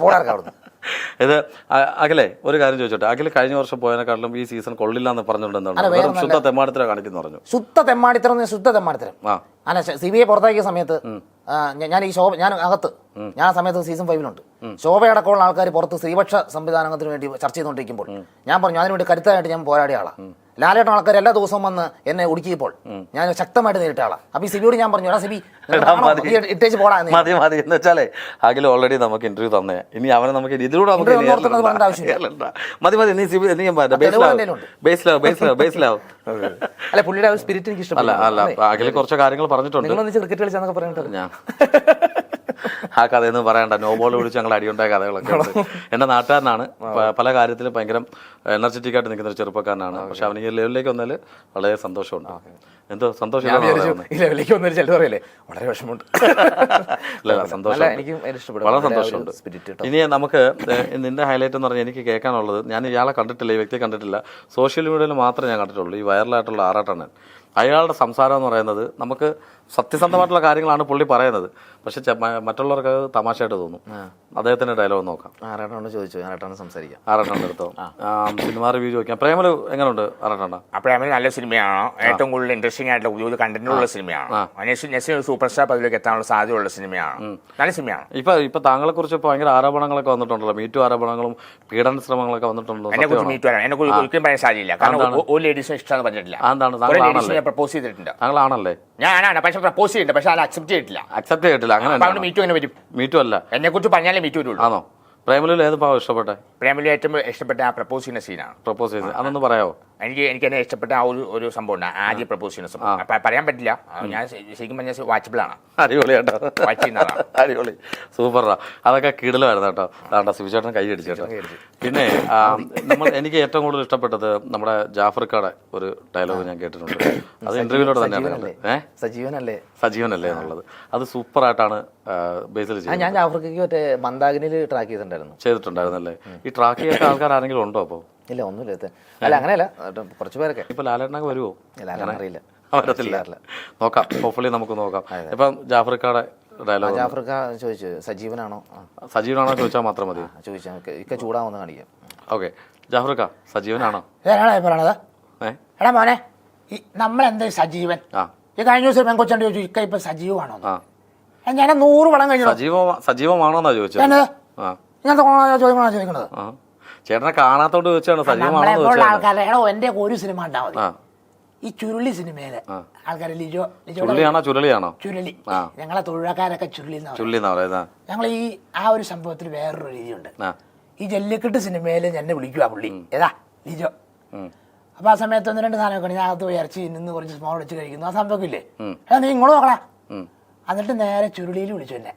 പോടാക്കാം അവിടുന്ന്. ഇത് അഖിലേ ഒരു കാര്യം ചോദിച്ചോട്ടെ, അഖിൽ കഴിഞ്ഞ വർഷം പോയതിനെക്കാട്ടിലും ഈ സീസൺ കൊള്ളില്ല എന്ന് പറഞ്ഞുകൊണ്ടെന്താണ് ശുദ്ധ തെമ്മാടിത്തരം കാണിക്കുന്നു പറഞ്ഞു. ശുദ്ധ തെമ്മാടിത്തരം അല്ല, CBI പുറത്താക്കിയ സമയത്ത് ഞാൻ ഈ ശോഭ ഞാൻ ആ സമയത്ത് സീസൺ 5-ലുണ്ട്. ശോഭയടക്കമുള്ള ആൾക്കാർ പുറത്ത് സ്ത്രീപക്ഷ സംവിധാനത്തിന് വേണ്ടി ചർച്ച ചെയ്തുകൊണ്ടിരിക്കുമ്പോൾ ഞാൻ പറഞ്ഞു അതിനുവേണ്ടി കരുത്തായിട്ട് ഞാൻ പോരാടിയ ആളാണ്. ലാലേട്ടൻ ആൾക്കാർ എല്ലാ ദിവസവും വന്ന് എന്നെ ഒടുക്കിയപ്പോൾ ഞാൻ ശക്തമായിട്ട് നേരിട്ട ആളാണ്. അപ്പൊ ഈ സിബിയോട് ഞാൻ പറഞ്ഞു, സിബി ഇട്ടേച്ച് പോടാ. മതി എന്ന് വെച്ചാലേ അഖിൽ ഓൾറെഡി നമുക്ക് ഇന്റർവ്യൂ തന്നെ, ഇനി അവനെ നമുക്ക് ഇതിലൂടെ മതി അല്ല, പുള്ളിയുടെ സ്പിരിറ്റ് എനിക്ക് ഇഷ്ടമല്ല. അല്ല അഖിൽ കുറച്ച് കാര്യങ്ങൾ പറഞ്ഞിട്ടുണ്ട്. ക്രിക്കറ്റ് കളിച്ചാന്നൊക്കെ പറഞ്ഞിട്ടുണ്ട്. ഞാൻ ആ കഥയൊന്നും പറയണ്ട, നോ ബോൾ വിളിച്ച് ഞങ്ങൾ അടിയുണ്ടായ കഥകളൊക്കെ ഉണ്ട്. എൻ്റെ നാട്ടുകാരനാണ്, പല കാര്യത്തിലും ഭയങ്കര എനർജറ്റിക് ആയിട്ട് നിൽക്കുന്ന ഒരു ചെറുപ്പക്കാരനാണ്. പക്ഷെ അവന് ഈ ലെവലിലേക്ക് വന്നാൽ വളരെ സന്തോഷമുണ്ട്. എന്തോ സന്തോഷം വളരെ വിഷമമുണ്ട്. സന്തോഷം, വളരെ സന്തോഷമുണ്ട്. ഇനി നമുക്ക് നിന്റെ ഹൈലൈറ്റ് എന്ന് പറഞ്ഞാൽ എനിക്ക് കേൾക്കാനുള്ളത്, ഞാൻ ഇയാളെ കണ്ടിട്ടില്ല, ഈ വ്യക്തിയെ കണ്ടിട്ടില്ല, സോഷ്യൽ മീഡിയയിൽ മാത്രമേ ഞാൻ കണ്ടിട്ടുള്ളൂ. ഈ വൈറലായിട്ടുള്ള ആറാട്ടാണ്. അയാളുടെ സംസാരം എന്ന് പറയുന്നത് നമുക്ക് സത്യസന്ധമായിട്ടുള്ള കാര്യങ്ങളാണ് പുള്ളി പറയുന്നത്. പക്ഷെ മറ്റുള്ളവർക്ക് അത് തമാശയായിട്ട് തോന്നും. അദ്ദേഹത്തിന്റെ ഡയലോഗ് നോക്കാം. ആറാട്ടാണ് ചോദിച്ചു, ആറാട്ടാണ് സംസാരിക്കാം. ആറാട്ടാണ് എടുത്തോ, സിനിമ റിവ്യൂ ചോദിക്കാം. പ്രേമലു എങ്ങനെയുണ്ട് ആറാട്ടാ? പ്രേമലു നല്ല സിനിമയാണോ? ഏറ്റവും കൂടുതൽ ഇൻട്രസ്റ്റിംഗ് ആയിട്ടുള്ള പുതിയ കണ്ടന്റുള്ള സിനിമയാണ്. നെസ്സിൻ സൂപ്പർ സ്റ്റാർ പതിലേക്ക് എത്താനുള്ള സാധ്യതയുള്ള സിനിമയാണ്. നല്ല സിനിമയാണ്. ഇപ്പൊ താങ്കളെ കുറിച്ച് ഭയങ്കര ആരോപണങ്ങളൊക്കെ വന്നിട്ടുണ്ടല്ലോ, മീറ്റു ആരോപണങ്ങളും പീഡന ശ്രമങ്ങളൊക്കെ വന്നിട്ടുണ്ടല്ലോ. എന്നെ കുറിച്ച് മീറ്റു എന്നെ ഒരിക്കലും പറയാൻ സാധ്യതയില്ല. കാരണം ഒരു ലേഡീസിനെ ഇഷ്ടമെന്ന് പറഞ്ഞിട്ടില്ല. പ്രപ്പോസ് ചെയ്തിട്ടുണ്ട്. താങ്കളാണല്ലേ? ഞാനാണ്, പക്ഷെ പ്രപ്പോസ് ചെയ്തിട്ടുണ്ട്, പക്ഷെ അത് അക്സെപ്റ്റ് ചെയ്തിട്ടില്ല. അങ്ങനെ മീറ്റു എങ്ങനെ വരും? മീറ്റു അല്ല, എന്നെ കുറിച്ച് പറഞ്ഞാലേ മീറ്റു വരുള്ളൂ. ആണോ? പ്രേമലു ഏത് ഭാവം ഇഷ്ടപ്പെട്ടെ? പ്രേമലു ഏറ്റവും ഇഷ്ടപ്പെട്ട ആ പ്രപ്പോസ് ചെയ്യുന്ന സീനാണ്. പ്രപ്പോസ് ചെയ്ത് അതൊന്ന് പറയാമോ? എനിക്ക് എന്നെ ഇഷ്ടപ്പെട്ട ആ ഒരു സംഭവം ഉണ്ട്, ആദ്യം പ്രപ്പോസ് ചെയ്യുന്ന സംഭവം. പറയാൻ പറ്റില്ല, ഞാൻ ശരിക്കും പറഞ്ഞാൽ വാച്ചബിൾ ആണ്. അടിപൊളി കേട്ടോ, അടിപൊളി, സൂപ്പറാ. അതൊക്കെ കിടലായിരുന്നു കേട്ടോ. അതാണ്ടാ ശിവചേട്ടൻ കൈ അടിച്ചേട്ടോ. പിന്നെ എനിക്ക് ഏറ്റവും കൂടുതൽ ഇഷ്ടപ്പെട്ടത് നമ്മുടെ ജാഫർക്കാടെ ഒരു ഡയലോഗ് ഞാൻ കേട്ടിട്ടുണ്ട്. അത് ഇന്റർവ്യൂലോട് തന്നെയാണ്. സജീവനല്ലേ എന്നുള്ളത് അത് സൂപ്പറായിട്ടാണ് ബേസിൽ ചെയ്തത്. ഞാൻ ജാഫർക്ക് മറ്റേ മന്ദാകിനിയിൽ ട്രാക്ക് ചെയ്തിട്ടുണ്ടായിരുന്നല്ലേ? ഈ ട്രാക്ക് ചെയ്ത ആൾക്കാർ ആരെങ്കിലും ഉണ്ടോ? അപ്പൊ ഇല്ല, ഒന്നുമില്ല. അല്ല, അങ്ങനെയല്ല, കുറച്ച് പേരൊക്കെ. ഇപ്പൊ ലാലേട്ടനൊക്കെ വരുമോ? അറിയില്ല, വരത്തില്ല. നോക്കാം, ഹോപ്പ്ഫുള്ളി നമുക്ക് നോക്കാം. ഇപ്പം ജാഫർക്കാടെ ഡയലോഗ്. ജാഫർക്ക ചോദിച്ചു സജീവനാണോ ചോദിച്ചാൽ മാത്രം മതി. ചോദിച്ചാൽ ചൂടാവുന്ന കാണിക്കാം. ഓക്കെ, ജാഫർക്ക സജീവനാണോ? എടാ മോനെ, നമ്മളെന്താ സജീവൻ? ഈ കഴിഞ്ഞ ദിവസം പെങ്കൊച്ചണ്ട് ചോദിച്ചു ഇക്ക ഇപ്പൊ സജീവമാണോ? ഞാൻ 100 പടം കഴിഞ്ഞു. സജീവമാണോന്നാ ചോദിച്ചത്? ചോദിക്കണത് ചേട്ടനെ കാണാത്തോണ്ട് ചോദിച്ചാണ് സജീവമാണോ ആൾക്കാരെ. എന്റെ ഒരു സിനിമ ഉണ്ടാ മതി, ഈ ചുരുളി സിനിമയിലെ ആൾക്കാരെ. ചുരുളിയാണോ? ചുരുളി. ഞങ്ങളെ തൊഴിലാക്കാരൊക്കെ ചുരുളി. ഞങ്ങൾ ഈ ആ ഒരു സംഭവത്തിൽ വേറൊരു രീതിയുണ്ട്. ഈ ജല്ലിക്കെട്ട് സിനിമയിൽ എന്നെ വിളിക്കുക പുള്ളി, ഏതാ ലിജോ. അപ്പൊ ആ സമയത്ത് 1-2 സാധനമൊക്കെ ഞാൻ അകത്ത് പോയി ഇറച്ചി നിന്ന് കുറച്ച് സ്മോൾ വെച്ച് കഴിക്കുന്നു. ആ സംഭവം ഇല്ലേ, നീ ഇങ്ങോട്ട് നോക്കടാ. എന്നിട്ട് നേരെ ചുരുളിയിൽ വിളിച്ചു എന്നെ.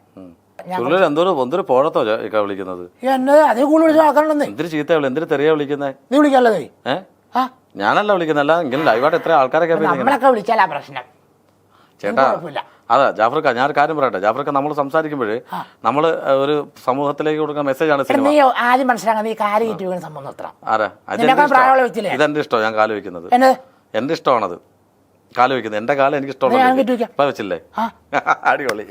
എന്തൊരു പോഴത്തോ വിളിക്കുന്നത്? എന്നെ അതേ കൂടുതൽ വിളിച്ച ആൾക്കാരുണ്ടെന്നേ. എന്തൊരു ചീത്ത, എന്തൊരു തെറിയാ വിളിക്കുന്നേ? നീ വിളിക്കാല്ലോ? ഞാനല്ല വിളിക്കുന്നല്ല, ഇങ്ങനെ ലൈവായിട്ട് എത്ര ആൾക്കാരൊക്കെ വിളിച്ചാലാ പ്രശ്നം ചേട്ടാ. അതെ ജാഫർക്ക, ഞാനൊരു കാര്യം പറയട്ടെ. ജാഫർക്ക, നമ്മൾ സംസാരിക്കുമ്പോഴേ നമ്മൾ ഒരു സമൂഹത്തിലേക്ക് കൊടുക്കുന്ന മെസ്സേജാണ് സിനിമ. ആദ്യം മനസ്സിലാക്കാൻ ഈ കാല് കയറ്റി സംഭവം നിർത്തണം. ഇതെന്റെ ഇഷ്ടം, ഞാൻ കാല് വെക്കുന്നത് എന്റെ ഇഷ്ടമാണത്. കാല് വെക്കുന്നത് എന്റെ കാലം എനിക്ക് ഇഷ്ടമുള്ളത്. ഇപ്പൊ വെച്ചില്ലേ? അടിപൊളി,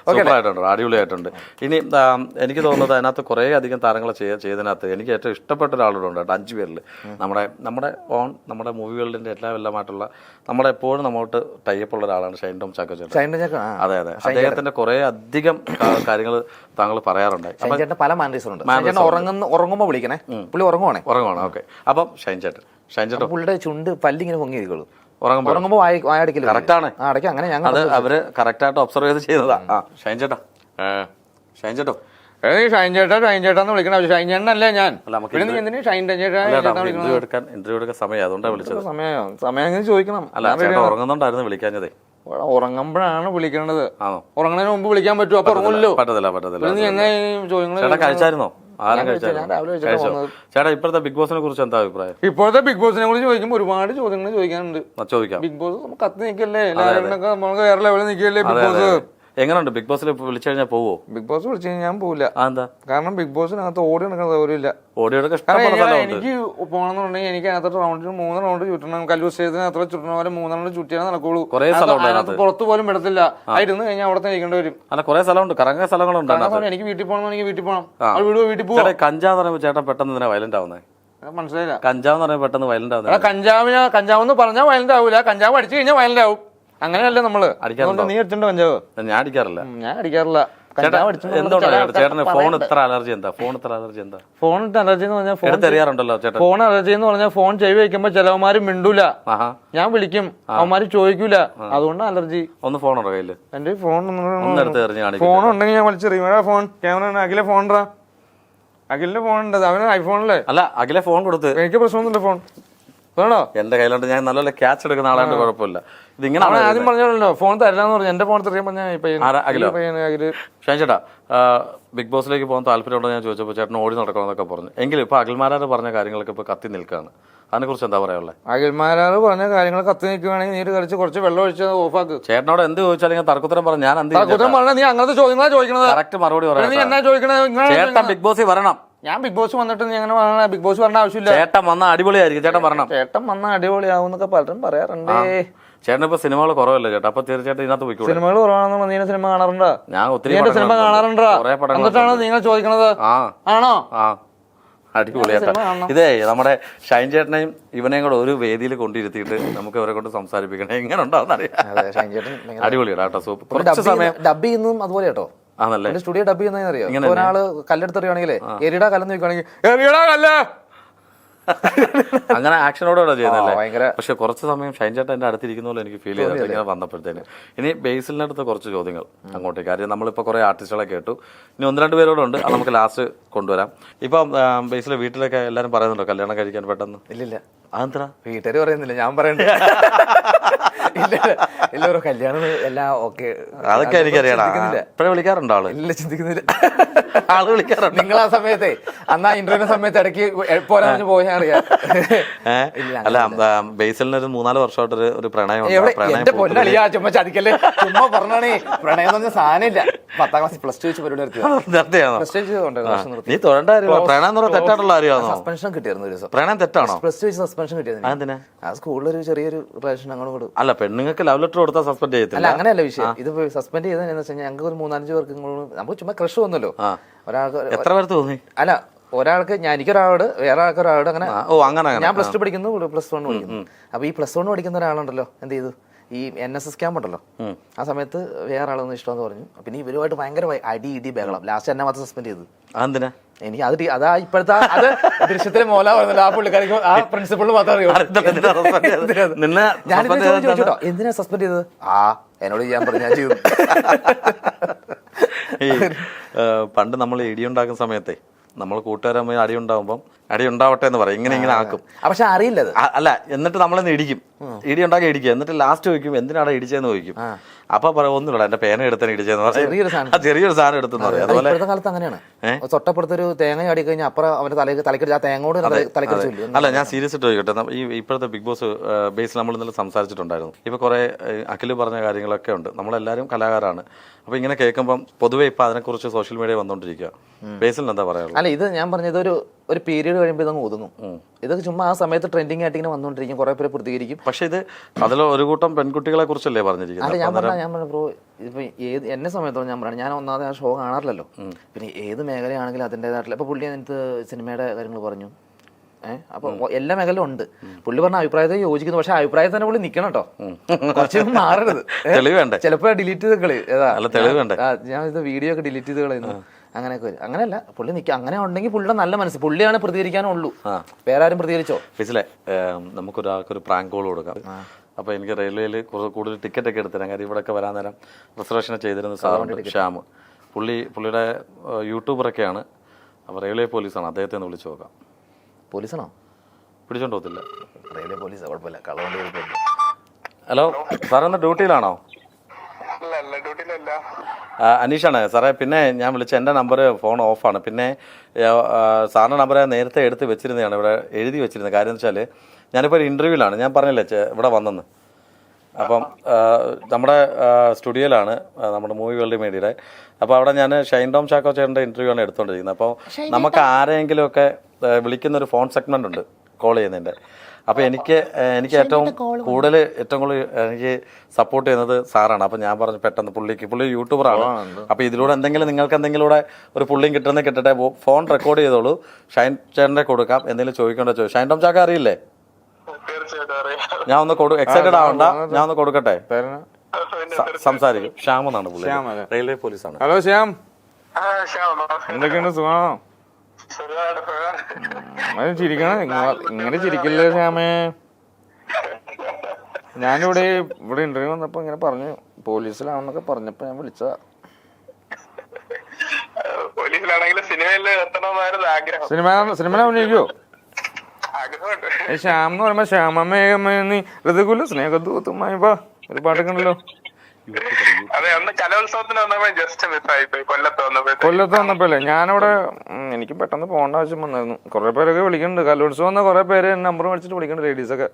സൂപ്പറായിട്ടുണ്ട്, അടിപൊളിയായിട്ടുണ്ട്. ഇനി എനിക്ക് തോന്നുന്നത് അതിനകത്ത് കുറേ അധികം താരങ്ങൾ ചെയ്തതിനകത്ത് എനിക്ക് ഏറ്റവും ഇഷ്ടപ്പെട്ട ഒരാളോട് ഉണ്ട് കേട്ടോ. 5 പേരിൽ നമ്മുടെ മൂവികളുടെ എല്ലാമായിട്ടുള്ള നമ്മുടെ എപ്പോഴും നമ്മോട്ട് ടൈപ്പുള്ള ഒരാളാണ് ഷൈൻ ടോം ചാക്കോ ചേട്ടൻ. അതെ, അദ്ദേഹത്തിന്റെ കുറേ അധികം കാര്യങ്ങൾ താങ്കൾ പറയാറുണ്ട്. പല മാനേജറുണ്ട്. ഉറങ്ങുമ്പോ വിളിക്കണേ, പുള്ളി ഉറങ്ങുവാണ്. ഓക്കെ. അപ്പം ഷൈൻ ചേട്ടൻ പുള്ളിയുടെ ചുണ്ട് പല്ലിങ്ങനെ പൊങ്ങിയിരിക്കുള്ളൂ. ഉറങ്ങുമ്പോ വായടിക്കല് കറക്റ്റാണ്. അങ്ങനെ അത് അവര് കറക്റ്റായിട്ട് ഒബ്സർവ് ചെയ്ത് ചെയ്യുന്നതാ. ഷൈൻ ചേട്ടോ ഷൈൻ ചേട്ടാന്ന് വിളിക്കണ. ഷൈൻ ചേട്ടനല്ലേ ഞാൻ. ഇന്റർവ്യൂ എടുക്കാൻ സമയം, അതുകൊണ്ടാണ് വിളിച്ചത്. സമയം ചോദിക്കണം. അല്ല, ചേട്ടാ ഉറങ്ങുന്നോണ്ടായിരുന്നു വിളിക്കാഞ്ഞതേ. ഉറങ്ങുമ്പോഴാണ് വിളിക്കേണ്ടത്. ഉറങ്ങുന്നതിന് മുമ്പ് വിളിക്കാൻ പറ്റുമോ? അപ്പൊ ഉറങ്ങുമല്ലോ. പറ്റത്തില്ല. കഴിച്ചായിരുന്നോ? ചേട്ടാ, ഇപ്പോഴത്തെ ബിഗ് ബോസിനെ കുറിച്ച് എന്താ അഭിപ്രായം? ഇപ്പോഴത്തെ ബിഗ് ബോസിനെ കുറിച്ച് ചോദിക്കുമ്പോൾ ഒരുപാട് ചോദ്യങ്ങൾ ചോദിക്കാനുണ്ട്. ചോദിക്കാം. ബിഗ് ബോസ് കത്ത് നിൽക്കല്ലേ, നമുക്ക് വേറെ ലെവലിൽ നിൽക്കല്ലേ ബിഗ് ബോസ്. എങ്ങനെയുണ്ട് ബിഗ് ബോസിൽ വിളിച്ചു കഴിഞ്ഞാൽ പോവോ? ബിഗ് ബോസ് വിളിച്ചു കഴിഞ്ഞാൽ ഞാൻ പോവില്ല. എന്താ? കാരണം ബിഗ് ബോസിനകത്ത് ഓടി നടക്കുന്ന സൗകര്യമില്ല. ഓടിയോടൊക്കെ എനിക്ക് പോകണമെന്നുണ്ടെങ്കിൽ എനിക്ക് അതിനകത്ത് റൗണ്ടിന് 3 റൗണ്ട് ചുറ്റണം. കല്ലൂർ സ്റ്റേഡിയത്തിന് അത്ര ചുറ്റണ പോലെ 3 റൗണ്ട് ചുറ്റിയാൽ നടക്കുള്ളൂ. പുറത്ത് പോലും വിടത്തില്ല. ഇരുന്ന് കഴിഞ്ഞാൽ അവിടെ തന്നെ ഇരിക്കേണ്ടി വരും. അല്ല കുറെ സ്ഥലമുണ്ട്, കറങ്ങാൻ സ്ഥലങ്ങളുണ്ട്. എനിക്ക് വീട്ടിൽ പോകണമെങ്കിൽ വീട്ടിൽ പോകണം. വീട്ടിൽ പോകാം. കഞ്ചാവ് പറയുമ്പോൾ ചേട്ടൻ പെട്ടെന്ന് ഇതിനെ വയലന്റ് ആവുന്നത് മനസ്സിലായില്ല. കഞ്ചാവ് എന്ന് പറയുമ്പോൾ പെട്ടെന്ന് വയലന്റ് ആവുന്നത്. കഞ്ചാവ് എന്ന് പറഞ്ഞാൽ വയലന്റ് ആവൂല. കഞ്ചാവ് അടിച്ചു കഴിഞ്ഞാൽ വയലന്റ് ആവും. അങ്ങനെയല്ലേ നമ്മള് അടിക്കാറുണ്ടോ? നീ എടുത്തിട്ടുണ്ടോ കഞ്ചാവ്? ഞാൻ അടിക്കാറില്ല. ഞാൻ അടിക്കാറില്ല. ചേട്ടന് ഫോൺ ഇത്ര അലർജി എന്താ? ഫോൺ അലർജി എന്ന് പറഞ്ഞാൽ ഫോൺ അലർജി എന്ന് പറഞ്ഞാൽ ഫോൺ ചെവി വെക്കുമ്പോ ചിലവന്മാര് മിണ്ടൂല. ഞാൻ വിളിക്കും, അവന്മാര് ചോദിക്കൂല. അതുകൊണ്ട് അലർജി. ഒന്ന് ഫോണുണ്ടോ കയ്യില്? എന്റെ ഫോൺ ഫോൺ ഉണ്ടെങ്കിൽ ഞാൻ വിളിച്ചറിയും. ഫോൺ ക്യാമറ അഖിലെ ഫോൺ അഖിലിന്റെ ഫോൺ ഉണ്ട്. അവന് ഐഫോണിലെ. അല്ല അഖിലെ ഫോൺ കൊടുത്ത് എനിക്ക് പ്രശ്നമൊന്നുമില്ല. ഫോൺ വേണോ? എന്റെ കയ്യിലുണ്ട്. ഞാൻ നല്ല ക്യാച്ച് എടുക്കുന്ന ആളാണ്ട് കുഴപ്പമില്ല. ഇതിങ്ങനെ ആദ്യം പറഞ്ഞല്ലോ ഫോൺ തരില്ലാന്ന് പറഞ്ഞു. എന്റെ ഫോൺ തരാൻ ചേട്ടാ ബിഗ് ബോസിലേക്ക് പോകാൻ താല്പര്യമുണ്ടോ ഞാൻ ചോദിച്ചപ്പോൾ ചേട്ടൻ ഓടി നടക്കണമെന്നൊക്കെ പറഞ്ഞു. എങ്കിലും ഇപ്പൊ അഖിൽമാരാറ് പറഞ്ഞ കാര്യങ്ങളൊക്കെ ഇപ്പൊ കത്തി നിൽക്കുകയാണ്. അതിനെ കുറിച്ച് എന്താ പറയാനുള്ളത്? അഖിൽമാരാറ് പറഞ്ഞ കാര്യങ്ങൾ കത്തി നിൽക്കുകയാണെങ്കിൽ നീര് കളിച്ച് കുറച്ച് വെള്ളം ഒഴിച്ച് ഓഫാക്ക്. ചേട്ടനോട് എന്ത് ചോദിച്ചാലും തർക്കുത്തരം പറഞ്ഞു. ഞാൻ തർക്കുത്തരം പറഞ്ഞാൽ നീ അങ്ങനത്തെ ചോദ്യങ്ങളാ ചോദിക്കണത്. കറക്റ്റ് മറുപടി പറയാം. നീ എന്നാ ചോദിക്കണത്? ചേട്ടൻ ബിഗ് ബോസിൽ വരണം. ഞാൻ ബിഗ് ബോസ് വന്നിട്ട് നീ അങ്ങനെ പറയണ. ബിഗ് ബോസ് പറഞ്ഞ ആവശ്യമില്ല. ചേട്ടൻ വന്നാൽ അടിപൊളിയായിരിക്കും. ചേട്ടൻ പറയണം. ചേട്ടൻ വന്നാൽ അടിപൊളിയാവും എന്നൊക്കെ പലരും പറയാറുണ്ടേ. ചേട്ടൻ ഇപ്പൊ സിനിമകൾ കുറവല്ലേ ചേട്ടാ? അപ്പൊ തീർച്ചയായിട്ടും ഇതിനകത്ത് പോയിക്കോളൂ. സിനിമകൾ കുറവാണെന്നുള്ള നീ സിനിമ കാണാറുണ്ടോ? ഞാൻ ഒത്തിരി സിനിമ കാണാറുണ്ടോ? എന്നിട്ടാണ് നിങ്ങൾ ചോദിക്കണത്? ആണോ? അടിപൊളിയാട്ടാ. ഇതേ നമ്മുടെ ഷൈൻ ചേട്ടനെയും ഇവനെയും കൂടെ ഒരു വേദിയിൽ കൊണ്ടിരുത്തിയിട്ട് നമുക്ക് അവരെ കൊണ്ട് സംസാരിപ്പിക്കണം. എങ്ങനെ ഉണ്ടാവും അറിയാം. അടിപൊളിയാ കേട്ടോ. സൂപ്പർ. കുറച്ച് സമയം ഡബ് ചെയ്യുന്നതും അതുപോലെ കേട്ടോ. ആണല്ലേ? സ്റ്റുഡിയോ ഡബ് ചെയ്യുന്ന അറിയോ? ഒരാള് കല്ലെടുത്തെറിയാണെങ്കിലേ എരിടാ കല്ലെന്ന് ചോദിക്കുകയാണെങ്കിൽ എറിയടാ കല്ല്. അങ്ങനെ ആക്ഷനോടെ ചെയ്യുന്നല്ലേ. പക്ഷെ കുറച്ച് സമയം ഷൈൻ ചേട്ടൻ എന്റെ അടുത്തിരിക്കുന്ന പോലെ എനിക്ക് ഫീൽ ചെയ്തിട്ട് ഇങ്ങനെ വന്നപ്പോഴത്തേന്. ഇനി ബേസിലിന്റെ അടുത്ത് കുറച്ച് ചോദ്യങ്ങൾ അങ്ങോട്ടേക്ക്. കാര്യം നമ്മളിപ്പോ കുറെ ആർട്ടിസ്റ്റുകളെ കേട്ടു. ഇനി 1-2 പേരോടുണ്ട്. അത് നമുക്ക് ലാസ്റ്റ് കൊണ്ടുവരാം. ഇപ്പൊ ബേസിലെ വീട്ടിലൊക്കെ എല്ലാരും പറയുന്നുണ്ടോ കല്യാണം കഴിക്കാൻ പെട്ടെന്ന്? ഇല്ലില്ല. അതെന്താ? വീട്ടുകാര് പറയുന്നില്ല, ഞാൻ പറയണ്ട. ഇല്ല കല്യാണം എല്ലാം ഓക്കെ. അതൊക്കെ എനിക്കറിയാം. ഇപ്പഴേ വിളിക്കാറുണ്ടോ ആള്? ഇല്ല, ചിന്തിക്കുന്നില്ല. ആള് വിളിക്കാറുണ്ട്. നിങ്ങൾ ആ സമയത്തെ അന്നാ ഇന്റർവ്യൂ സമയത്ത് ഇടയ്ക്ക് പോരാന്ന് പോയാൽ അറിയാം. അല്ല ബേസിലിന് ഒരു 3-4 വർഷമായിട്ട് ഒരു പ്രണയം. എന്റെ പൊന്നളിയാ ചുമ്മാ ചതിക്കല്ലേ. ചുമ്മാ പറഞ്ഞാണേ പ്രണയം എന്ന് പറഞ്ഞ സാധനം ഇല്ല. 10ാം ക്ലാസ് +2 വെച്ച് പരിപാടി നീ തൊഴേണ്ട കാര്യമോ? പ്രണയം എന്ന് പറഞ്ഞാൽ തെറ്റായിട്ടുള്ള കാര്യമാണോ? സസ്പെൻഷൻ കിട്ടിയായിരുന്നു ഒരു ദിവസം. പ്രണയം തെറ്റാണോ? +2 വെച്ച് സസ്പെൻഷൻ കിട്ടിയായിരുന്നു. ആ സ്കൂളിലൊരു ചെറിയൊരു റിലേഷൻ അങ്ങോട്ട്. അല്ല പെണ്ണുങ്ങൾക്ക് ലവ് ലെറ്റർ കൊടുത്താൽ സസ്പെൻഡ് ചെയ്യത്തില്ല. അല്ല അങ്ങനെയല്ല വിഷയം. ഇത് സസ്പെൻഡ് ചെയ്തതെന്ന് വെച്ചാൽ ഞങ്ങൾക്ക് ഒരു 3-5 പേർക്ക് നമുക്ക് ചുമ്മാ ക്രഷ് വന്നല്ലോ. ഒരാൾക്ക് എത്ര പേർക്ക് തോന്നി? അല്ല ഒരാൾക്ക് എനിക്കൊരാളോട് വേറെ ആൾക്കൊരാളോട് അങ്ങനെ. ഞാൻ +2 പഠിക്കുന്നു, +1 പഠിക്കുന്നു. അപ്പൊ ഈ +1 പഠിക്കുന്ന ഒരാളുണ്ടല്ലോ എന്ത് ചെയ്തു, ഈ NSS ക്യാമ്പ് ഉണ്ടല്ലോ, ആ സമയത്ത് വേറെ ആളൊന്നും ഇഷ്ടമെന്ന് പറഞ്ഞു. പിന്നെ ഇവരുമായിട്ട് ഭയങ്കര ഇടി ബഹളം. ലാസ്റ്റ് എന്നെ മാത്രം സസ്പെൻഡ് ചെയ്തു. അതെന്തിനാ? എനിക്ക് അതാ ഇപ്പോഴത്തെ അത് ദൃശ്യത്തിലെ മോല പറഞ്ഞല്ലോ. ആ പുള്ളിക്കാരിക്കും ആ പ്രിൻസിപ്പളിന് മാത്രം അറിയോ. ഞാൻ ചോദിച്ചോ എന്തിനാ സസ്പെൻഡ് ചെയ്തത്? എന്നോട് ചെയ്യാൻ പറഞ്ഞു, ഞാൻ ചെയ്തു. പണ്ട് നമ്മൾ ഇടിയുണ്ടാക്കുന്ന സമയത്തെ നമ്മൾ കൂട്ടുകാരമ്മ അടി ഉണ്ടാവുമ്പം അടി ഉണ്ടാവട്ടെ എന്ന് പറയും. ഇങ്ങനെ ആക്കും. പക്ഷെ അറിയില്ല. അല്ല എന്നിട്ട് നമ്മളെന്ന് ഇടിക്കും. ഇടി ഉണ്ടാക്കി ഇടിക്കുക. എന്നിട്ട് ലാസ്റ്റ് ചോദിക്കും എന്തിനാണ് ഇടിച്ചതെന്ന് ചോദിക്കും. അപ്പൊ പറയാം ഒന്നുമില്ല എന്റെ പേന എടുത്താണ് ഇടിച്ചതെന്ന് പറയും. ചെറിയൊരു സാധനം എടുത്തെന്ന് പറയും. അതുപോലെ ഇപ്പോഴത്തെ കാലത്ത് അങ്ങനെയാണ്. തൊട്ടപ്പുറത്തൊരു തേങ്ങ അടി കഴിഞ്ഞാൽ അപ്പുറം അവന്റെ തലയ്ക്ക് ആ തേങ്ങോട് തലയ്ക്ക്. അല്ല ഞാൻ സീരിയസ് ആയിട്ട് ചോദിക്കട്ടെ. ഈ ഇപ്പോഴത്തെ ബിഗ് ബോസ് ബേസിൽ നമ്മൾ ഇന്നലെ സംസാരിച്ചിട്ടുണ്ടായിരുന്നു. ഇപ്പൊ കുറെ അഖില് പറഞ്ഞ കാര്യങ്ങളൊക്കെ ഉണ്ട്. നമ്മളെല്ലാവരും കലാകാരാണ്. അപ്പൊ ഇങ്ങനെ കേൾക്കുമ്പോൾ പൊതുവെ ഇപ്പൊ അതിനെക്കുറിച്ച് സോഷ്യൽ മീഡിയ വന്നോണ്ടിരിക്കുക. ബേസിൽ എന്താ പറയാനുള്ളത്? അല്ല ഇത് ഞാൻ പറഞ്ഞത് ഒരു പീരീഡ് കഴിയുമ്പോൾ ഇതങ്ങ് ഒതുങ്ങും. ഇതൊക്കെ ചുമ്മാ ആ സമയത്ത് ട്രെൻഡിങ് ആയിട്ട് ഇങ്ങനെ വന്നുകൊണ്ടിരിക്കും. കുറെ പേര് പ്രതികരിക്കും. പക്ഷെ ഇത് അതിൽ ഒരു കൂട്ടം പെൺകുട്ടികളെ കുറിച്ചല്ലേ പറഞ്ഞിരിക്കുന്നത്? അല്ല ഞാൻ പറഞ്ഞ ബ്രോ ഇപ്പൊ എന്നെ സമയത്തോളം ഞാൻ പറഞ്ഞു, ഞാൻ ഒന്നാമത് ആ ഷോ കാണാറില്ലല്ലോ. പിന്നെ ഏത് മേഖലയാണെങ്കിലും അതിൻ്റെതായിട്ടുള്ള ഇപ്പൊ പുള്ളി അതിനകത്ത് സിനിമയുടെ കാര്യങ്ങൾ പറഞ്ഞു. അപ്പൊ എല്ലാ മേഖലയിലും ഉണ്ട്. പുള്ളി പറഞ്ഞ അഭിപ്രായത്തെ യോജിക്കുന്നു. പക്ഷെ അഭിപ്രായം തന്നെ പുള്ളി നിക്കണം കേട്ടോ. കുറച്ച് മാറരുത്. ചിലപ്പോ ഡിലീറ്റ് ചെയ്ത് കളി. ഞാൻ ഇത് വീഡിയോ ഒക്കെ ഡിലീറ്റ് ചെയ്ത് കളയുന്നു. അങ്ങനെയൊക്കെ വരും. അങ്ങനെയല്ല പുള്ളി നിൽക്കുക. അങ്ങനെ ഉണ്ടെങ്കിൽ പുള്ളിയുടെ നല്ല മനസ്സ്. പുള്ളിയാണ് പ്രതികരിക്കാനുള്ളൂ. വേറെ ആരും പ്രതികരിച്ചോ? നമുക്കൊരാൾക്കൊരു പ്രാങ്ക് കോൾ കൊടുക്കാം. അപ്പൊ എനിക്ക് റെയിൽവേയിൽ കൂടുതൽ ടിക്കറ്റ് ഒക്കെ എടുത്തരാം. കാര്യം ഇവിടെ ഒക്കെ വരാൻ നേരം റിസർവേഷൻ ചെയ്തിരുന്ന സാറുണ്ട് ശ്യാം. പുള്ളിയുടെ യൂട്യൂബറൊക്കെയാണ്. അപ്പൊ റെയിൽവേ പോലീസാണ്. അദ്ദേഹത്തെ ഒന്ന് വിളിച്ചു നോക്കാം. പോലീസാണോ? പിടിച്ചോണ്ട് പോകത്തില്ല. റെയിൽവേ പോലീസ് കുഴപ്പമില്ല. കള്ളവണ്ടി. ഹലോ സാറൊന്ന് ഡ്യൂട്ടിയിലാണോ? അനീഷാണ് സാറേ. പിന്നെ ഞാൻ വിളിച്ച എൻ്റെ നമ്പർ ഫോൺ ഓഫാണ്. പിന്നെ സാറിൻ്റെ നമ്പർ നേരത്തെ എടുത്ത് വെച്ചിരുന്നതാണ്. ഇവിടെ എഴുതി വെച്ചിരുന്നത്. കാര്യം എന്ന് വെച്ചാൽ ഞാനിപ്പോൾ ഒരു ഇൻ്റർവ്യൂവിലാണ്. ഞാൻ പറഞ്ഞില്ലേ ഇവിടെ വന്നെന്ന്. അപ്പം നമ്മുടെ സ്റ്റുഡിയോയിലാണ് നമ്മുടെ മൂവി വേൾഡ് മീഡിയയുടെ. അപ്പോൾ അവിടെ ഞാൻ ഷൈൻ ടോം ചാക്കോ ചേട്ടൻ്റെ ഇൻ്റർവ്യൂ ആണ് എടുത്തുകൊണ്ടിരിക്കുന്നത്. അപ്പോൾ നമുക്ക് ആരെങ്കിലുമൊക്കെ വിളിക്കുന്നൊരു ഫോൺ സെഗ്മെൻ്റ് ഉണ്ട് കോൾ ചെയ്യുന്നതിൻ്റെ. അപ്പോൾ എനിക്ക് ഏറ്റവും കൂടുതൽ എനിക്ക് സപ്പോർട്ട് ചെയ്യുന്നത് സാറാണ്. അപ്പോൾ ഞാൻ പറഞ്ഞു പെട്ടെന്ന് പുള്ളി യൂട്യൂബറാണ്. അപ്പോൾ ഇതിലൂടെ നിങ്ങൾക്ക് എന്തെങ്കിലും ഒരു പുള്ളിയും കിട്ടട്ടെ, ഫോൺ റെക്കോർഡ് ചെയ്തോളൂ, ഷൈൻ ചേട്ടൻ്റെ കൊടുക്കാം, എന്തെങ്കിലും ചോദിക്കേണ്ട ഷൈൻ ടോം ചാക്ക അറിയില്ലേ? ഞാൻ ഒന്ന് എക്സൈറ്റഡ് ആവണ്ട, ഞാൻ ഒന്ന് കൊടുക്കട്ടെ, സംസാരിക്കും. ശ്യാം എന്നാണ് പുള്ളി, റെയിൽവേ പോലീസാണ്. ഹലോ ശ്യാം, എന്തൊക്കെയുണ്ട്? സുഖമാണോ? ചിരിക്കണം, ഇങ്ങനെ ചിരിക്കില്ലേ ശ്യാമേ. ഞാനിവിടെ ഇന്റർവ്യൂ വന്നപ്പോ ഇങ്ങനെ പറഞ്ഞു പോലീസിലാണെന്നൊക്കെ പറഞ്ഞപ്പോ ഞാൻ വിളിച്ചതാ. സിനിമ അഭിനയിക്കോ? ശ്യാം എന്ന് പറയുമ്പോ ശ്യാമമ്മ ഋതുകുല സ്നേഹദൂതമായി വാ ഒരു പാട്ടൊക്കെ ഉണ്ടല്ലോ. കൊല്ലത്ത് വന്നപ്പോഴല്ലേ ഞാനവിടെ എനിക്ക് പെട്ടെന്ന് പോകേണ്ട ആവശ്യം വന്നായിരുന്നു. കുറെ പേരൊക്കെ വിളിക്കുന്നുണ്ട്, കലോത്സവം വന്ന കുറെ പേര് നമ്പർ മേടിച്ചിട്ട് വിളിക്കുന്നുണ്ട്, ലേഡീസൊക്കെ.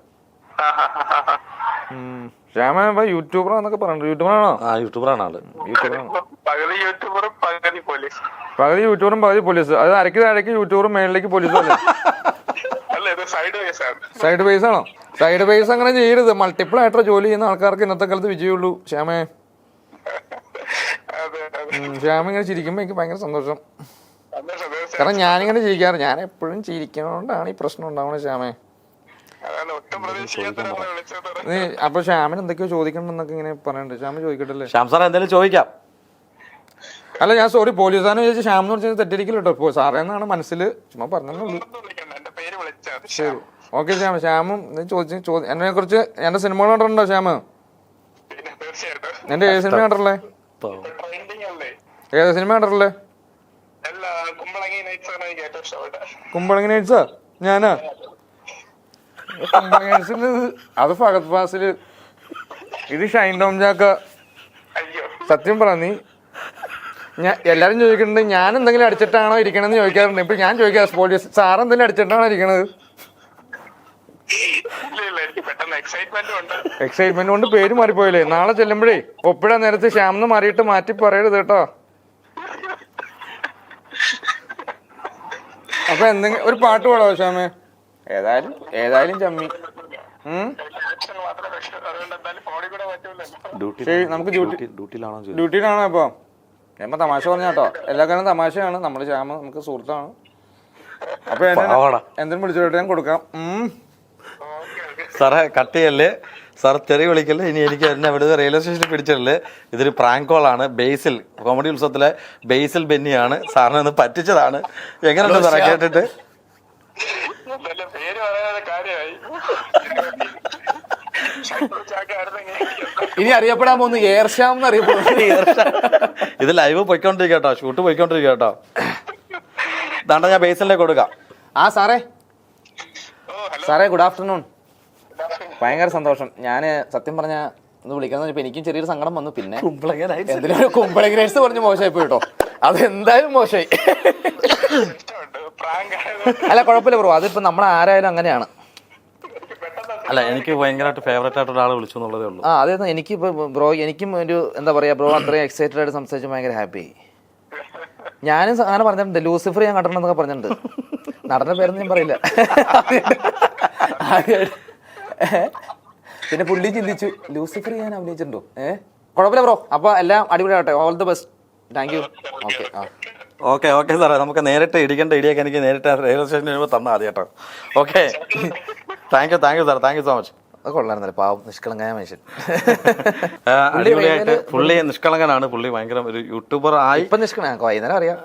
ശ്യാമ യൂട്യൂബറാന്നൊക്കെ പറഞ്ഞു. യൂട്യൂബറാണോ? യൂട്യൂബറാണ് ആള്. പകുതി യൂട്യൂബറും പകുതി പോലീസ്. അത് അരക്ക് യൂട്യൂബറും മേളിലേക്ക് പോലീസും അല്ലേ? സൈഡ് ബേസ് ആണോ? സൈഡ് ബേസ് അങ്ങനെ ചെയ്യരുത്. മൾട്ടിപ്പിൾ ആയിട്ടുള്ള ജോലി ചെയ്യുന്ന ആൾക്കാർക്ക് ഇന്നത്തെ കാലത്ത് വിജയമുള്ളൂ. ശ്യാമേ, ശ്യാമ ഇങ്ങനെ ചിരിക്കുമ്പോ എനിക്ക് ഭയങ്കര സന്തോഷം. കാരണം ഞാനിങ്ങനെ ചിരിക്കാറ്, ഞാൻ എപ്പോഴും ചിരിക്കണോണ്ടാണ് ഈ പ്രശ്നം ഉണ്ടാവണത്. ശ്യാമേ, അപ്പൊ ശ്യാമിന് എന്തൊക്കെയോ ചോദിക്കണമെന്നൊക്കെ ഇങ്ങനെ പറയണ്ട്. ശ്യാമ ചോദിക്കട്ടല്ലേ? ശ്യാം സാർ എന്തെങ്കിലും ചോദിക്കാം. അല്ല ഞാൻ സോറി, പോലീസാന്ന് ചോദിച്ചാൽ ശ്യാം എന്ന് പറഞ്ഞാൽ തെറ്റിരിക്കില്ല കേട്ടോ, സാറേന്നാണ് മനസ്സിൽ ചുമ്മാ പറഞ്ഞുള്ളൂ. ശരി, ഓക്കെ ശ്യാമ. ശ്യാമും എന്നെ കുറിച്ച് എന്റെ സിനിമകൾ കണ്ടിട്ടുണ്ടോ ശ്യാമ്? എന്റെ ഏത് സിനിമ കണ്ടിട്ടുള്ളേ? ഏത് സിനിമ കണ്ടിട്ടുള്ളേ? കുമ്പളങ്ങി നൈറ്റ്സാ? ഞാനാ കുമ്പളങ്ങി നൈറ്റ്സിൽ അത് ഫഹദ് ഫാസില്, ഇത് ഷൈൻ ടോം ചാക്ക. സത്യം പറ, നീ എല്ലാരും ചോദിക്കുന്നുണ്ട് ഞാൻ എന്തെങ്കിലും അടിച്ചിട്ടാണോ ഇരിക്കണെന്ന് ചോദിക്കാറുണ്ട്. ഇപ്പൊ ഞാൻ ചോദിക്കാം, പോലീസ് സാർ എന്തെങ്കിലും അടിച്ചിട്ടാണോ ഇരിക്കണത്? എക്സൈറ്റ്മെന്റ് കൊണ്ട് പേര് മാറിപ്പോയില്ലേ? നാളെ ചെല്ലുമ്പോഴേ ഒപ്പിടാൻ നേരത്തെ ശ്യാമെന്ന് മാറിയിട്ട് മാറ്റി പറയരുത് കേട്ടോ. അപ്പൊ എന്തെങ്കിലും ഒരു പാട്ട് പാടാവോ ശ്യാമേ? ഏതായാലും ചമ്മി. ശരി, നമുക്ക് ഡ്യൂട്ടിയിലാണോ ഇപ്പൊ? ഞാൻ തമാശ പറഞ്ഞാട്ടോ, എല്ലാ കാലം തമാശയാണ്. നമ്മള് ശ്യാമ നമുക്ക് സുഹൃത്താണ്. അപ്പൊ എന്തെങ്കിലും വിളിച്ചോട്ടെ, ഞാൻ കൊടുക്കാം. സാറേ കട്ട് ചെയ്യല്ലേ, സാർ തെറി വിളിക്കല്ലേ. ഇനി എനിക്ക് എന്നെ അവിടെ റെയിൽവേ സ്റ്റേഷനിൽ പിടിച്ചിടല്ലേ. ഇതൊരു പ്രാങ്ക് കോളാണ്. ബേസിൽ കോമഡി ഉത്സവത്തിലെ ബേസിൽ ബെന്നിയാണ് സാറിനെ ഒന്ന് പറ്റിച്ചതാണ്. എങ്ങനെയുണ്ട് സാറേ കേട്ടിട്ട്? ഇനി അറിയപ്പെടാൻ പോകുന്നു ഏർശ്യാം എന്ന് അറിയപ്പെടുന്നു. ഇത് ലൈവ് പോയിക്കൊണ്ടിരിക്കട്ടോ, ഷൂട്ട് പോയിക്കൊണ്ടിരിക്കട്ടോ. ദാണ്ട ഞാൻ ബേസിലേക്ക് കൊടുക്കാം. ആ സാറേ ഗുഡ് ആഫ്റ്റർനൂൺ. ഭയങ്കര സന്തോഷം. ഞാൻ സത്യം പറഞ്ഞ ഒന്ന് വിളിക്കാന്ന് വെച്ചപ്പോ എനിക്കും ചെറിയൊരു സങ്കടം വന്നു. പിന്നെ എന്തിനൊരു കുമ്പളങ്ങി നൈറ്റ്സ് പറഞ്ഞ് മോശമായി പോയിട്ടോ. അതെന്തായാലും മോശമായി. അല്ല കുഴപ്പമില്ല ബ്രോ, അതിപ്പോ നമ്മളാരായാലും അങ്ങനെയാണ്. അല്ല എനിക്ക് ഭയങ്കരമായിട്ട് ഫേവറേറ്റ് ആയിട്ട് ഒരാൾ വിളിച്ചു എന്നുള്ളതേ ഉള്ളൂ. അതെ, എനിക്ക് ബ്രോ എനിക്കും ഒരു എന്താ പറയാ, ബ്രോ അത്രയും എക്സൈറ്റഡ് ആയിട്ട് സംസാരിച്ച് ഭയങ്കര ഹാപ്പി. ഞാനും അങ്ങനെ പറഞ്ഞിട്ടുണ്ട്, ലൂസിഫർ ഞാൻ കണ്ടിട്ടുണ്ടെന്നൊക്കെ പറഞ്ഞിട്ടുണ്ട്. നടന്റെ പേരൊന്നും ഞാൻ പറയില്ല. പിന്നെ പുള്ളി ചിന്തിച്ചു ലൂസിഫർ ഞാൻ അഭിനയിച്ചിട്ടുണ്ടോ? കുഴപ്പമില്ല ബ്രോ, അപ്പൊ എല്ലാം അടിപൊളിയാവട്ടെ. All the best. Thank you. Okay സാറേ, നമുക്ക് നേരിട്ട് ഇടിക്കേണ്ട ഇടിയൊക്കെ എനിക്ക് നേരിട്ട് റെയിൽവേ സ്റ്റേഷനിൽ വരുമ്പോൾ തന്നാൽ മതി കേട്ടോ. Okay, thank you sir, thank you so much. അത് കൊള്ളായിരുന്നല്ലേ, പാവം നിഷ്കളങ്കമായ മനുഷ്യൻ. അടിപൊളിയായിട്ട് പുള്ളി നിഷ്കളങ്കനാണ്. പുള്ളി ഭയങ്കര ഒരു യൂട്യൂബർ ആയി. ഇപ്പൊ നിഷ്കളങ്ക വൈകുന്നേരം അറിയാം.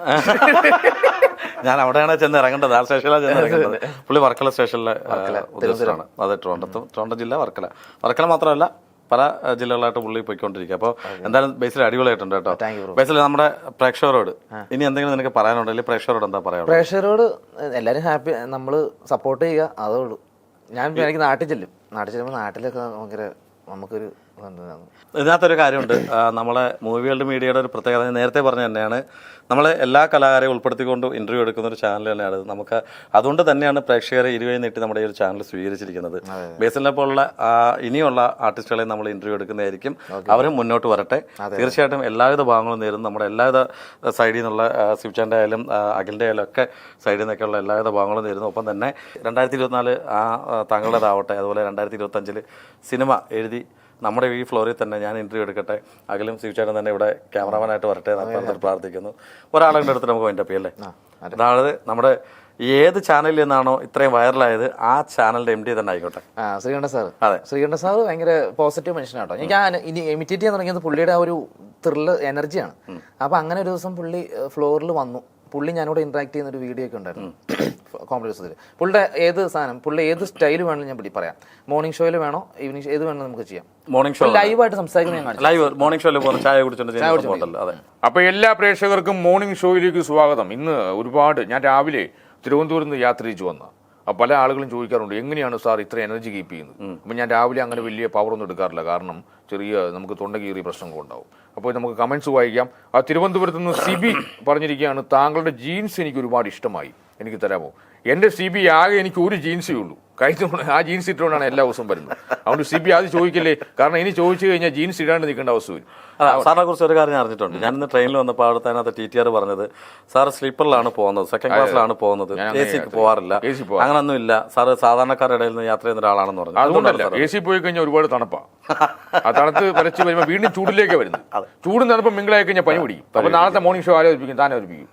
ഞാൻ അവിടെയാണ് ചെന്ന് ഇറങ്ങേണ്ടത്, ആ സ്റ്റേഷനിലാണ് ചെന്ന് ഇറങ്ങേണ്ടത്. പുള്ളി വർക്കല സ്റ്റേഷനിലെ ഉദ്യോഗസ്ഥരാണ്. അതെ, ട്രിവാൻഡ്രം ജില്ല വർക്കല മാത്രമല്ല പല ജില്ലകളായിട്ട് പുള്ളി പോയിക്കൊണ്ടിരിക്കുക. അപ്പോൾ എന്തായാലും ബേസിൽ അടിപൊളിയായിട്ടുണ്ട് കേട്ടോ. ബേസിൽ നമ്മുടെ പ്രേക്ഷകരോട് ഇനി എന്തെങ്കിലും നിനക്ക് പറയാനുണ്ടോ? അല്ലെങ്കിൽ പ്രേക്ഷകരോട് എന്താ പറയാ? പ്രേക്ഷകരോട് എല്ലാവരും ഹാപ്പി, നമ്മള് സപ്പോർട്ട് ചെയ്യുക, അതേ ഉള്ളൂ. ഞാൻ എനിക്ക് നാട്ടിൽ ചെല്ലുമ്പോൾ നാട്ടിലൊക്കെ ഭയങ്കര നമുക്കൊരു ഇതിനകത്തൊരു കാര്യമുണ്ട്. നമ്മളെ മൂവി വേൾഡ് മീഡിയയുടെ ഒരു പ്രത്യേകത ഞാൻ നേരത്തെ പറഞ്ഞ തന്നെയാണ്, നമ്മൾ എല്ലാ കലാകാരെയും ഉൾപ്പെടുത്തിക്കൊണ്ട് ഇന്റർവ്യൂ എടുക്കുന്ന ഒരു ചാനൽ തന്നെയാണ് നമുക്ക്. അതുകൊണ്ട് തന്നെയാണ് പ്രേക്ഷകരെ ഇരുവഴി നീട്ടി നമ്മുടെ ഈ ഒരു ചാനൽ സ്വീകരിച്ചിരിക്കുന്നത്. ബേസിലിനെ പോലുള്ള ഇനിയുള്ള ആർട്ടിസ്റ്റുകളെ നമ്മൾ ഇന്റർവ്യൂ എടുക്കുന്നതായിരിക്കും. അവരും മുന്നോട്ട് വരട്ടെ. തീർച്ചയായിട്ടും എല്ലാവിധ ഭാഗങ്ങളും നേരുന്നു. നമ്മുടെ എല്ലാവിധ സൈഡിൽ നിന്നുള്ള ശിവചാൻ്റെ ആയാലും അഖിലിൻ്റെ ആയാലും ഒക്കെ സൈഡിൽ നിന്നൊക്കെയുള്ള എല്ലാവിധ ഭാഗങ്ങളും നേരുന്നു. ഒപ്പം തന്നെ 2024 താങ്കളുടേതാവട്ടെ. അതുപോലെ 2025 സിനിമ എഴുതി നമ്മുടെ ഈ ഫ്ലോറിൽ തന്നെ ഞാൻ ഇന്റർവ്യൂ എടുക്കട്ടെ. അഖിലും ശിവചാരൻ തന്നെ ഇവിടെ ക്യാമറമാനായിട്ട് വരട്ടെ എന്ന് പ്രാർത്ഥിക്കുന്നു. ഒരാളുടെ അടുത്ത് നമുക്ക് വൈൻഡപ്പ് ചെയ്യല്ലേ? അതായത് നമ്മുടെ ഏത് ചാനലിൽ നിന്നാണോ ഇത്രയും വൈറലായത് ആ ചാനലിന്റെ MD തന്നെ ആയിക്കോട്ടെ. ശ്രീകണ്ഠ സാർ. അതെ, ശ്രീകണ്ഠ സാർ ഭയങ്കര പോസിറ്റീവ് മനുഷ്യനാട്ടോ. എനിക്ക് ഇനി എമിറ്റേറ്റ് ചെയ്യാൻ തുടങ്ങിയത് പുള്ളിയുടെ ആ ഒരു ത്രില്ല് എനർജിയാണ്. അപ്പൊ അങ്ങനെ ഒരു ദിവസം പുള്ളി ഫ്ലോറിൽ വന്നു. പുള്ളി ഞാനിവിടെ ഇന്ററാക്ട് ചെയ്യുന്ന ഒരു വീഡിയോ ഒക്കെ ഉണ്ടായിരുന്നു കോമഡി ദിവസത്തിൽ. പുള്ളിയുടെ ഏത് സാധനം, പുള്ളി ഏത് സ്റ്റൈൽ വേണമെങ്കിലും ഞാൻ പറയാം. മോർണിംഗ് ഷോയിൽ വേണോ ഈവനിങ് ഏത് വേണോ നമുക്ക് ചെയ്യാം. മോർണിംഗ് ഷോ ലൈവായിട്ട് സംസാരിക്കുന്നത് ലൈവ് മോർണിംഗ് ഷോയിൽ പോകുന്ന ചായ കുടിച്ചിട്ടുണ്ട്. അതെ. അപ്പൊ എല്ലാ പ്രേക്ഷകർക്കും മോർണിംഗ് ഷോയിലേക്ക് സ്വാഗതം. ഇന്ന് ഒരുപാട് ഞാൻ രാവിലെ തിരുവനന്തപുരത്ത് നിന്ന് യാത്ര തിരിച്ചു വന്ന പല ആളുകളും ചോദിക്കാറുണ്ട്, എങ്ങനെയാണ് സാർ ഇത്ര എനർജി കീപ്പ് ചെയ്യുന്നത്? അപ്പം ഞാൻ രാവിലെ അങ്ങനെ വലിയ പവറൊന്നും എടുക്കാറില്ല, കാരണം ചെറിയ നമുക്ക് തൊണ്ട കീറിയ പ്രശ്നങ്ങളുണ്ടാവും. അപ്പോൾ നമുക്ക് കമൻസ് വായിക്കാം. ആ തിരുവനന്തപുരത്ത് നിന്ന് സിബി പറഞ്ഞിരിക്കുകയാണ്, താങ്കളുടെ ജീൻസ് എനിക്ക് ഒരുപാട് ഇഷ്ടമായി, എനിക്ക് തരാമോ? എൻ്റെ സിബി ആകെ എനിക്ക് ഒരു ജീൻസേ ഉള്ളൂ, കഴിഞ്ഞ ആ ജീൻസ് ഇട്ടുകൊണ്ടാണ് എല്ലാ ദിവസവും വരുന്നത്. അതുകൊണ്ട് സിബി അത് ചോദിക്കല്ലേ, കാരണം ഇനി ചോദിച്ചു കഴിഞ്ഞാൽ ജീൻസ് ഇടാണ്ട് നിൽക്കേണ്ട അവസ്ഥ വരും. സാറിനെ കുറിച്ച് ഒരു കാര്യം ഞാൻ അറിഞ്ഞിട്ടുണ്ട്. ഞാൻ ഇന്ന് ട്രെയിനിൽ വന്നപ്പോൾ അവിടുത്തെ അതിനകത്ത് TTR പറഞ്ഞത്, സാർ സ്ലീപ്പറിലാണ് പോകുന്നത്, സെക്കൻഡ് ക്ലാസ്സിലാണ് പോകുന്നത്, AC പോകാറില്ല, അങ്ങനൊന്നും ഇല്ല, സാറ് സാധാരണക്കാരുടെ ഇടയിൽ നിന്ന് യാത്ര ചെയ്യുന്ന ഒരാളാണെന്ന് പറഞ്ഞു. അതുകൊണ്ടല്ല, AC പോയി കഴിഞ്ഞാൽ ഒരുപാട് തണുപ്പാണ്. ആ തണുത്ത് വരച്ച് വരുമ്പോൾ വീണ്ടും ചൂടിലേക്ക് വരുന്നത്. ചൂടും തണുപ്പം മിങ്കിളായി കഴിഞ്ഞാൽ പനി പിടിക്കും. അപ്പൊ നാളത്തെ മോർണിംഗ് ഷോ ആലോചിപ്പിക്കും, താൻ അവതരിപ്പിക്കും.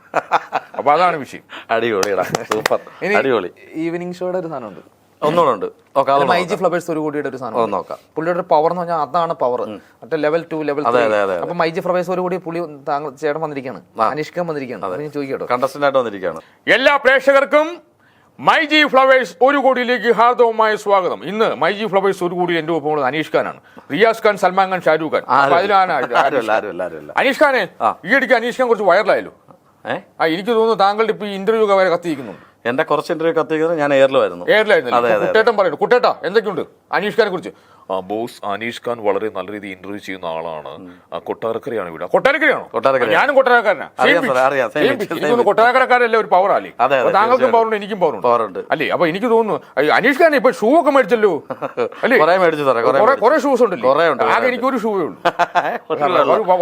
അപ്പൊ അതാണ് വിഷയം. അടിപൊളിയാ, സൂപ്പർ, അടിപൊളി. ഈവനിങ് ഷോയുടെ ഒരു സാധനം ഉണ്ട്, ഒന്നുകൂടെ മൈജി ഫ്ലവേഴ്സ് ഒരു കോടിയുടെ ഒരു സാധനം നോക്കാം. പുള്ളിയുടെ പവർ എന്ന് പറഞ്ഞാൽ അതാണ് പവർ, മറ്റേ ലെവൽ 2 ലെവൽ 3. അപ്പൊ മൈജി ഫ്ലവേഴ്സ് ഒരു കോടി പുള്ളി ചേട്ടൻ വന്നിരിക്കുകയാണ്, അനിഷ്ക വന്നിരിക്കുകയാണ്. ചോദിക്കട്ടോ, കണ്ടസ്റ്റന്റ് ആയിട്ട് വന്നിരിക്കുകയാണ്. എല്ലാ പ്രേക്ഷകർക്കും മൈജി ഫ്ലവേഴ്സ് ഒരു കോടിയിലേക്ക് ഹാർദവമായ സ്വാഗതം. ഇന്ന് മൈജി ഫ്ലവേഴ്സ് ഒരു കോടി എന്റെ ഒപ്പം അനീഷ് ഖാനാണ്. റിയാസ് ഖാൻ, സൽമാൻ ഖാൻ, ഷാരൂഖ് ഖാൻ. അനീഷ് ഖാനെ ഈ ഇടയ്ക്ക് അനീഷ് ഖാൻ കുറച്ച് വൈറലായല്ലോ. എനിക്ക് തോന്നുന്നു താങ്കളുടെ ഇപ്പൊ ഈ ഇന്റർവ്യൂ ഒക്കെ വരെ കത്തിയിരിക്കുന്നുണ്ട്. എന്റെ കുറച്ച് ഇന്റർവ്യൂ കത്തിക്കുന്നത് ഞാൻ എയറിലായിരുന്നു. കുട്ടേട്ടൻ പറയുന്നു, കുട്ടേട്ടാ എന്തൊക്കെയുണ്ട് അനീഷ് ഖാനെ കുറിച്ച്? ബോസ്, അനീഷ് ഖാൻ വളരെ നല്ല രീതിയിൽ ഇന്റർവ്യൂ ചെയ്യുന്ന ആളാണ്. കൊട്ടാരക്കരയാണ് ഇവിടെ. കൊട്ടാരക്കരയാണോ? ഞാനും കൊട്ടാരക്കാരനാണ്. കൊട്ടാരക്കരക്കാരല്ലേ ഒരു പവർ അല്ലേ? താങ്കൾക്കും പവറുണ്ട്, എനിക്കും പവറുണ്ട് അല്ലേ? അപ്പൊ എനിക്ക് തോന്നുന്നു അനീഷ് ഖാൻ ഇപ്പൊ ഷൂ ഒക്കെ മേടിച്ചല്ലോ അല്ലേ? കുറെ ഷൂസ് ഉണ്ടല്ലോ. ആകെ എനിക്കൊരു ഷൂവേ ഉള്ളൂ,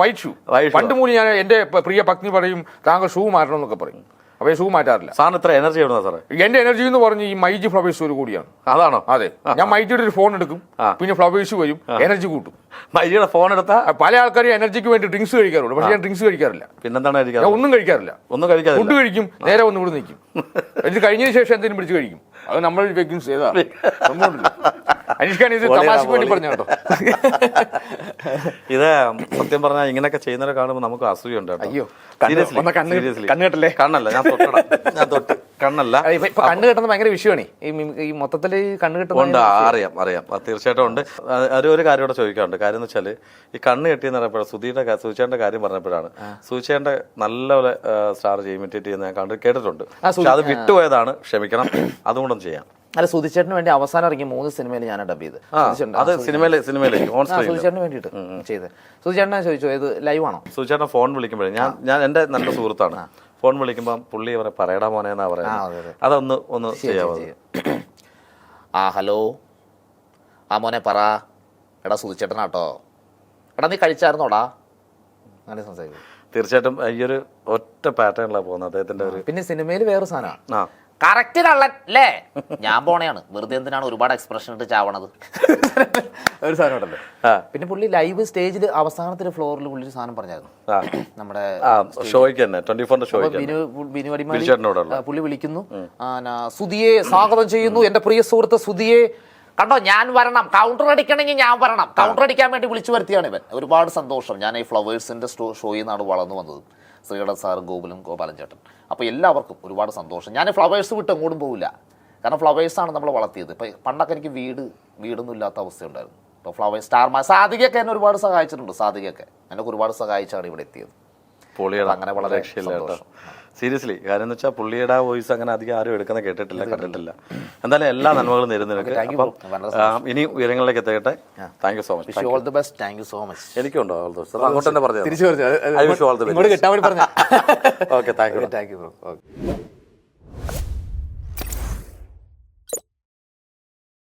വൈറ്റ് ഷൂ. പണ്ട് മൂന്ന് ഞാൻ എന്റെ പ്രിയ പത്നി പറയും, താങ്കൾ ഷൂ മാറ്റണം എന്നൊക്കെ പറയും. അപ്പൊ ഷൂ മാറ്റാറില്ല. സാറിന് ഇത്ര എനർജി എവിടുന്നാ സാറേ? എന്റെ എനർജി എന്ന് പറഞ്ഞ് ഈ മൈജി ഫ്ലവേഴ്സ് ഒരു കൂടിയാണ്. അതാണോ? അതെ, ഞാൻ മൈജിയുടെ ഒരു ഫോൺ എടുക്കും, പിന്നെ ഫ്ലവേഴ്സ് വരും, എനർജി കൂട്ടും. മൈജിയുടെ ഫോൺ എടുത്താൽ പല ആൾക്കാരും എനർജിക്ക് വേണ്ടി ഡ്രിങ്ക്സ് കഴിക്കാറുണ്ട്, പക്ഷെ ഞാൻ ഡ്രിങ്ക്സ് കഴിക്കാറില്ല. പിന്നെന്താണ് കഴിക്കാറ്? ഒന്നും കഴിക്കാറില്ല. ഫുഡ് കഴിക്കും, നേരെ വന്ന് ഇവിടെ നിൽക്കും, എന്നിട്ട് കഴിഞ്ഞതിന് ശേഷം എന്തെങ്കിലും പിടിച്ച് കഴിക്കും. അത് നമ്മൾ അനീഷ്ഖാൻ ഇത് തമാശക്ക് വേണ്ടി പറഞ്ഞു കേട്ടോ. ഇത് സത്യം പറഞ്ഞാൽ ഇങ്ങനെയൊക്കെ ചെയ്യുന്നവരെ കാണുമ്പോൾ നമുക്ക് അസൂയുണ്ട്. അയ്യോ, കണ്ണുകെട്ടല്ലേ? കണ്ണല്ല, ഞാൻ തൊട്ട് കണ്ണല്ല. കണ്ണ് കെട്ടുന്ന ഭയങ്കര വിഷയമാണ് ഈ മൊത്തത്തില് കണ്ണ് കെട്ടുന്നുണ്ട്. അറിയാം തീർച്ചയായിട്ടും ഉണ്ട്. ഒരു കാര്യം കൂടെ ചോദിക്കാറുണ്ട്. കാര്യം എന്ന് വെച്ചാൽ ഈ കണ്ണ് കെട്ടിയെന്ന് പറഞ്ഞപ്പോഴാണ് സൂചിയുടെ കാര്യം പറഞ്ഞപ്പോഴാണ്. സൂചിയുടെ നല്ലപോലെ സ്റ്റാർ ഇമിറ്റേറ്റ് ചെയ്യുന്ന ഞാൻ കേട്ടിട്ടുണ്ട്. അത് വിട്ടുപോയതാണ്, ക്ഷമിക്കണം, അതുകൊണ്ടൊന്നും ചെയ്യാം. അല്ല, സുധിച്ചേട്ടന് വേണ്ടി അവസാനം ഇറങ്ങിയ 3 സിനിമയിൽ ഞാൻ ഡബ് ചെയ്ത്. അത് സിനിമയിലേക്ക് സുധിച്ചേട്ടന് വേണ്ടിട്ട് ചെയ്ത്. സുധിച്ചേട്ടനെ ചോദിച്ചോ, ഇത് ലൈവ് ആണോ? സുധിച്ചേട്ടനെ ഫോൺ വിളിക്കുമ്പോഴേ ഞാൻ എന്റെ നല്ല സുഹൃത്താണ്, ഫോൺ വിളിക്കുമ്പോൾ പുള്ളി പറയടാ മോനെ എന്നാ പറയുന്നത്. അതൊന്ന് ചെയ്യാമോ? ഹലോ, മോനെ പറ. എടാ സുധിച്ചേട്ടനാട്ടോ. എടാ നീ കഴിച്ചായിരുന്നോടാ? അങ്ങനെ സംസാരിക്കും. തീർച്ചയായിട്ടും ഈ ഒരു ഒറ്റ പാറ്റേണിലാണ് പോകുന്നത് അദ്ദേഹത്തിന്റെ ഒരു. പിന്നെ സിനിമയിൽ വേറെ സാധനമാണ്, കറക്റ്റ് കള്ളൻ അല്ലേ? ഞാൻ പോണെയാണ്, വെറുതെ എന്തിനാണ് ഒരുപാട് എക്സ്പ്രഷൻ ഇട്ട് ചാവണത്? ഒരു സാധനം ഉണ്ടല്ലോ. പിന്നെ പുള്ളി ലൈവ് സ്റ്റേജിൽ അവസാനത്തെ ഫ്ലോറിൽ പുള്ളി ഒരു സാധനം പറഞ്ഞായിരുന്നു. നമ്മുടെ ഷോയ്ക്ക് തന്നെ 24 ഷോയ്ക്ക് ബിനു അടിമാലി പുള്ളി വിളിക്കുന്നു, സുധിയെ സ്വാഗതം ചെയ്യുന്നു, എന്റെ പ്രിയ സുഹൃത്ത് സുധിയെ കണ്ടോ, ഞാൻ വരണം, കൗണ്ടർ അടിക്കണമെങ്കിൽ ഞാൻ വരണം. കൗണ്ടർ അടിക്കാൻ വേണ്ടി വിളിച്ചു വരുത്തിയാണ് ഇവൻ. ഒരുപാട് സന്തോഷം. ഞാൻ ഈ ഫ്ലവേഴ്സിന്റെ ഷോയിൽ നിന്നാണ് വളർന്നു വന്നത്. ശ്രീകണ്ഠൻ സാറും ഗോപാലൻ ചേട്ടൻ. അപ്പോൾ എല്ലാവർക്കും ഒരുപാട് സന്തോഷം. ഞാൻ ഫ്ലവേഴ്സ് വിട്ട് എങ്ങോട്ടും പോകില്ല, കാരണം ഫ്ലവേഴ്സാണ് നമ്മൾ വളർത്തിയത്. ഇപ്പം പണ്ടൊക്കെ എനിക്ക് വീടൊന്നും ഇല്ലാത്ത അവസ്ഥയുണ്ടായിരുന്നു. ഇപ്പോൾ ഫ്ലവേഴ്സ് സ്റ്റാർമാർ സാധികയൊക്കെ എന്നെ ഒരുപാട് സഹായിച്ചിട്ടുണ്ട്. സാധികയൊക്കെ എന്നെ ഒരുപാട് സഹായിച്ചാണ് ഇവിടെ എത്തിയത്. പൊളിയുടെ അങ്ങനെ വളരെ രക്ഷയില്ല കേട്ടോ. സീരിയസ്ലി, കാര്യം എന്ന് വെച്ചാൽ പുള്ളിയുടെ വോയിസ് അങ്ങനെ അധികം ആരും എടുക്കുന്ന കേട്ടിട്ടില്ല, കണ്ടിട്ടില്ല. എന്തായാലും എല്ലാ നന്മകളും നേരുന്നു നിനക്ക്. അപ്പം ഇനി ഉയരങ്ങളിലേക്ക് എത്തട്ടെ. Thank you so much. All the best. Thank you so much. എനിക്കുണ്ടോ ഓൾ ദി ബെസ്റ്റ്? അങ്ങോട്ട് തന്നെ പറഞ്ഞു. തിരിച്ചു പറഞ്ഞു. I wish you all the best. കിട്ടാൻ വേണ്ടി പറഞ്ഞു. Okay, thank you. Thank you bro. Okay.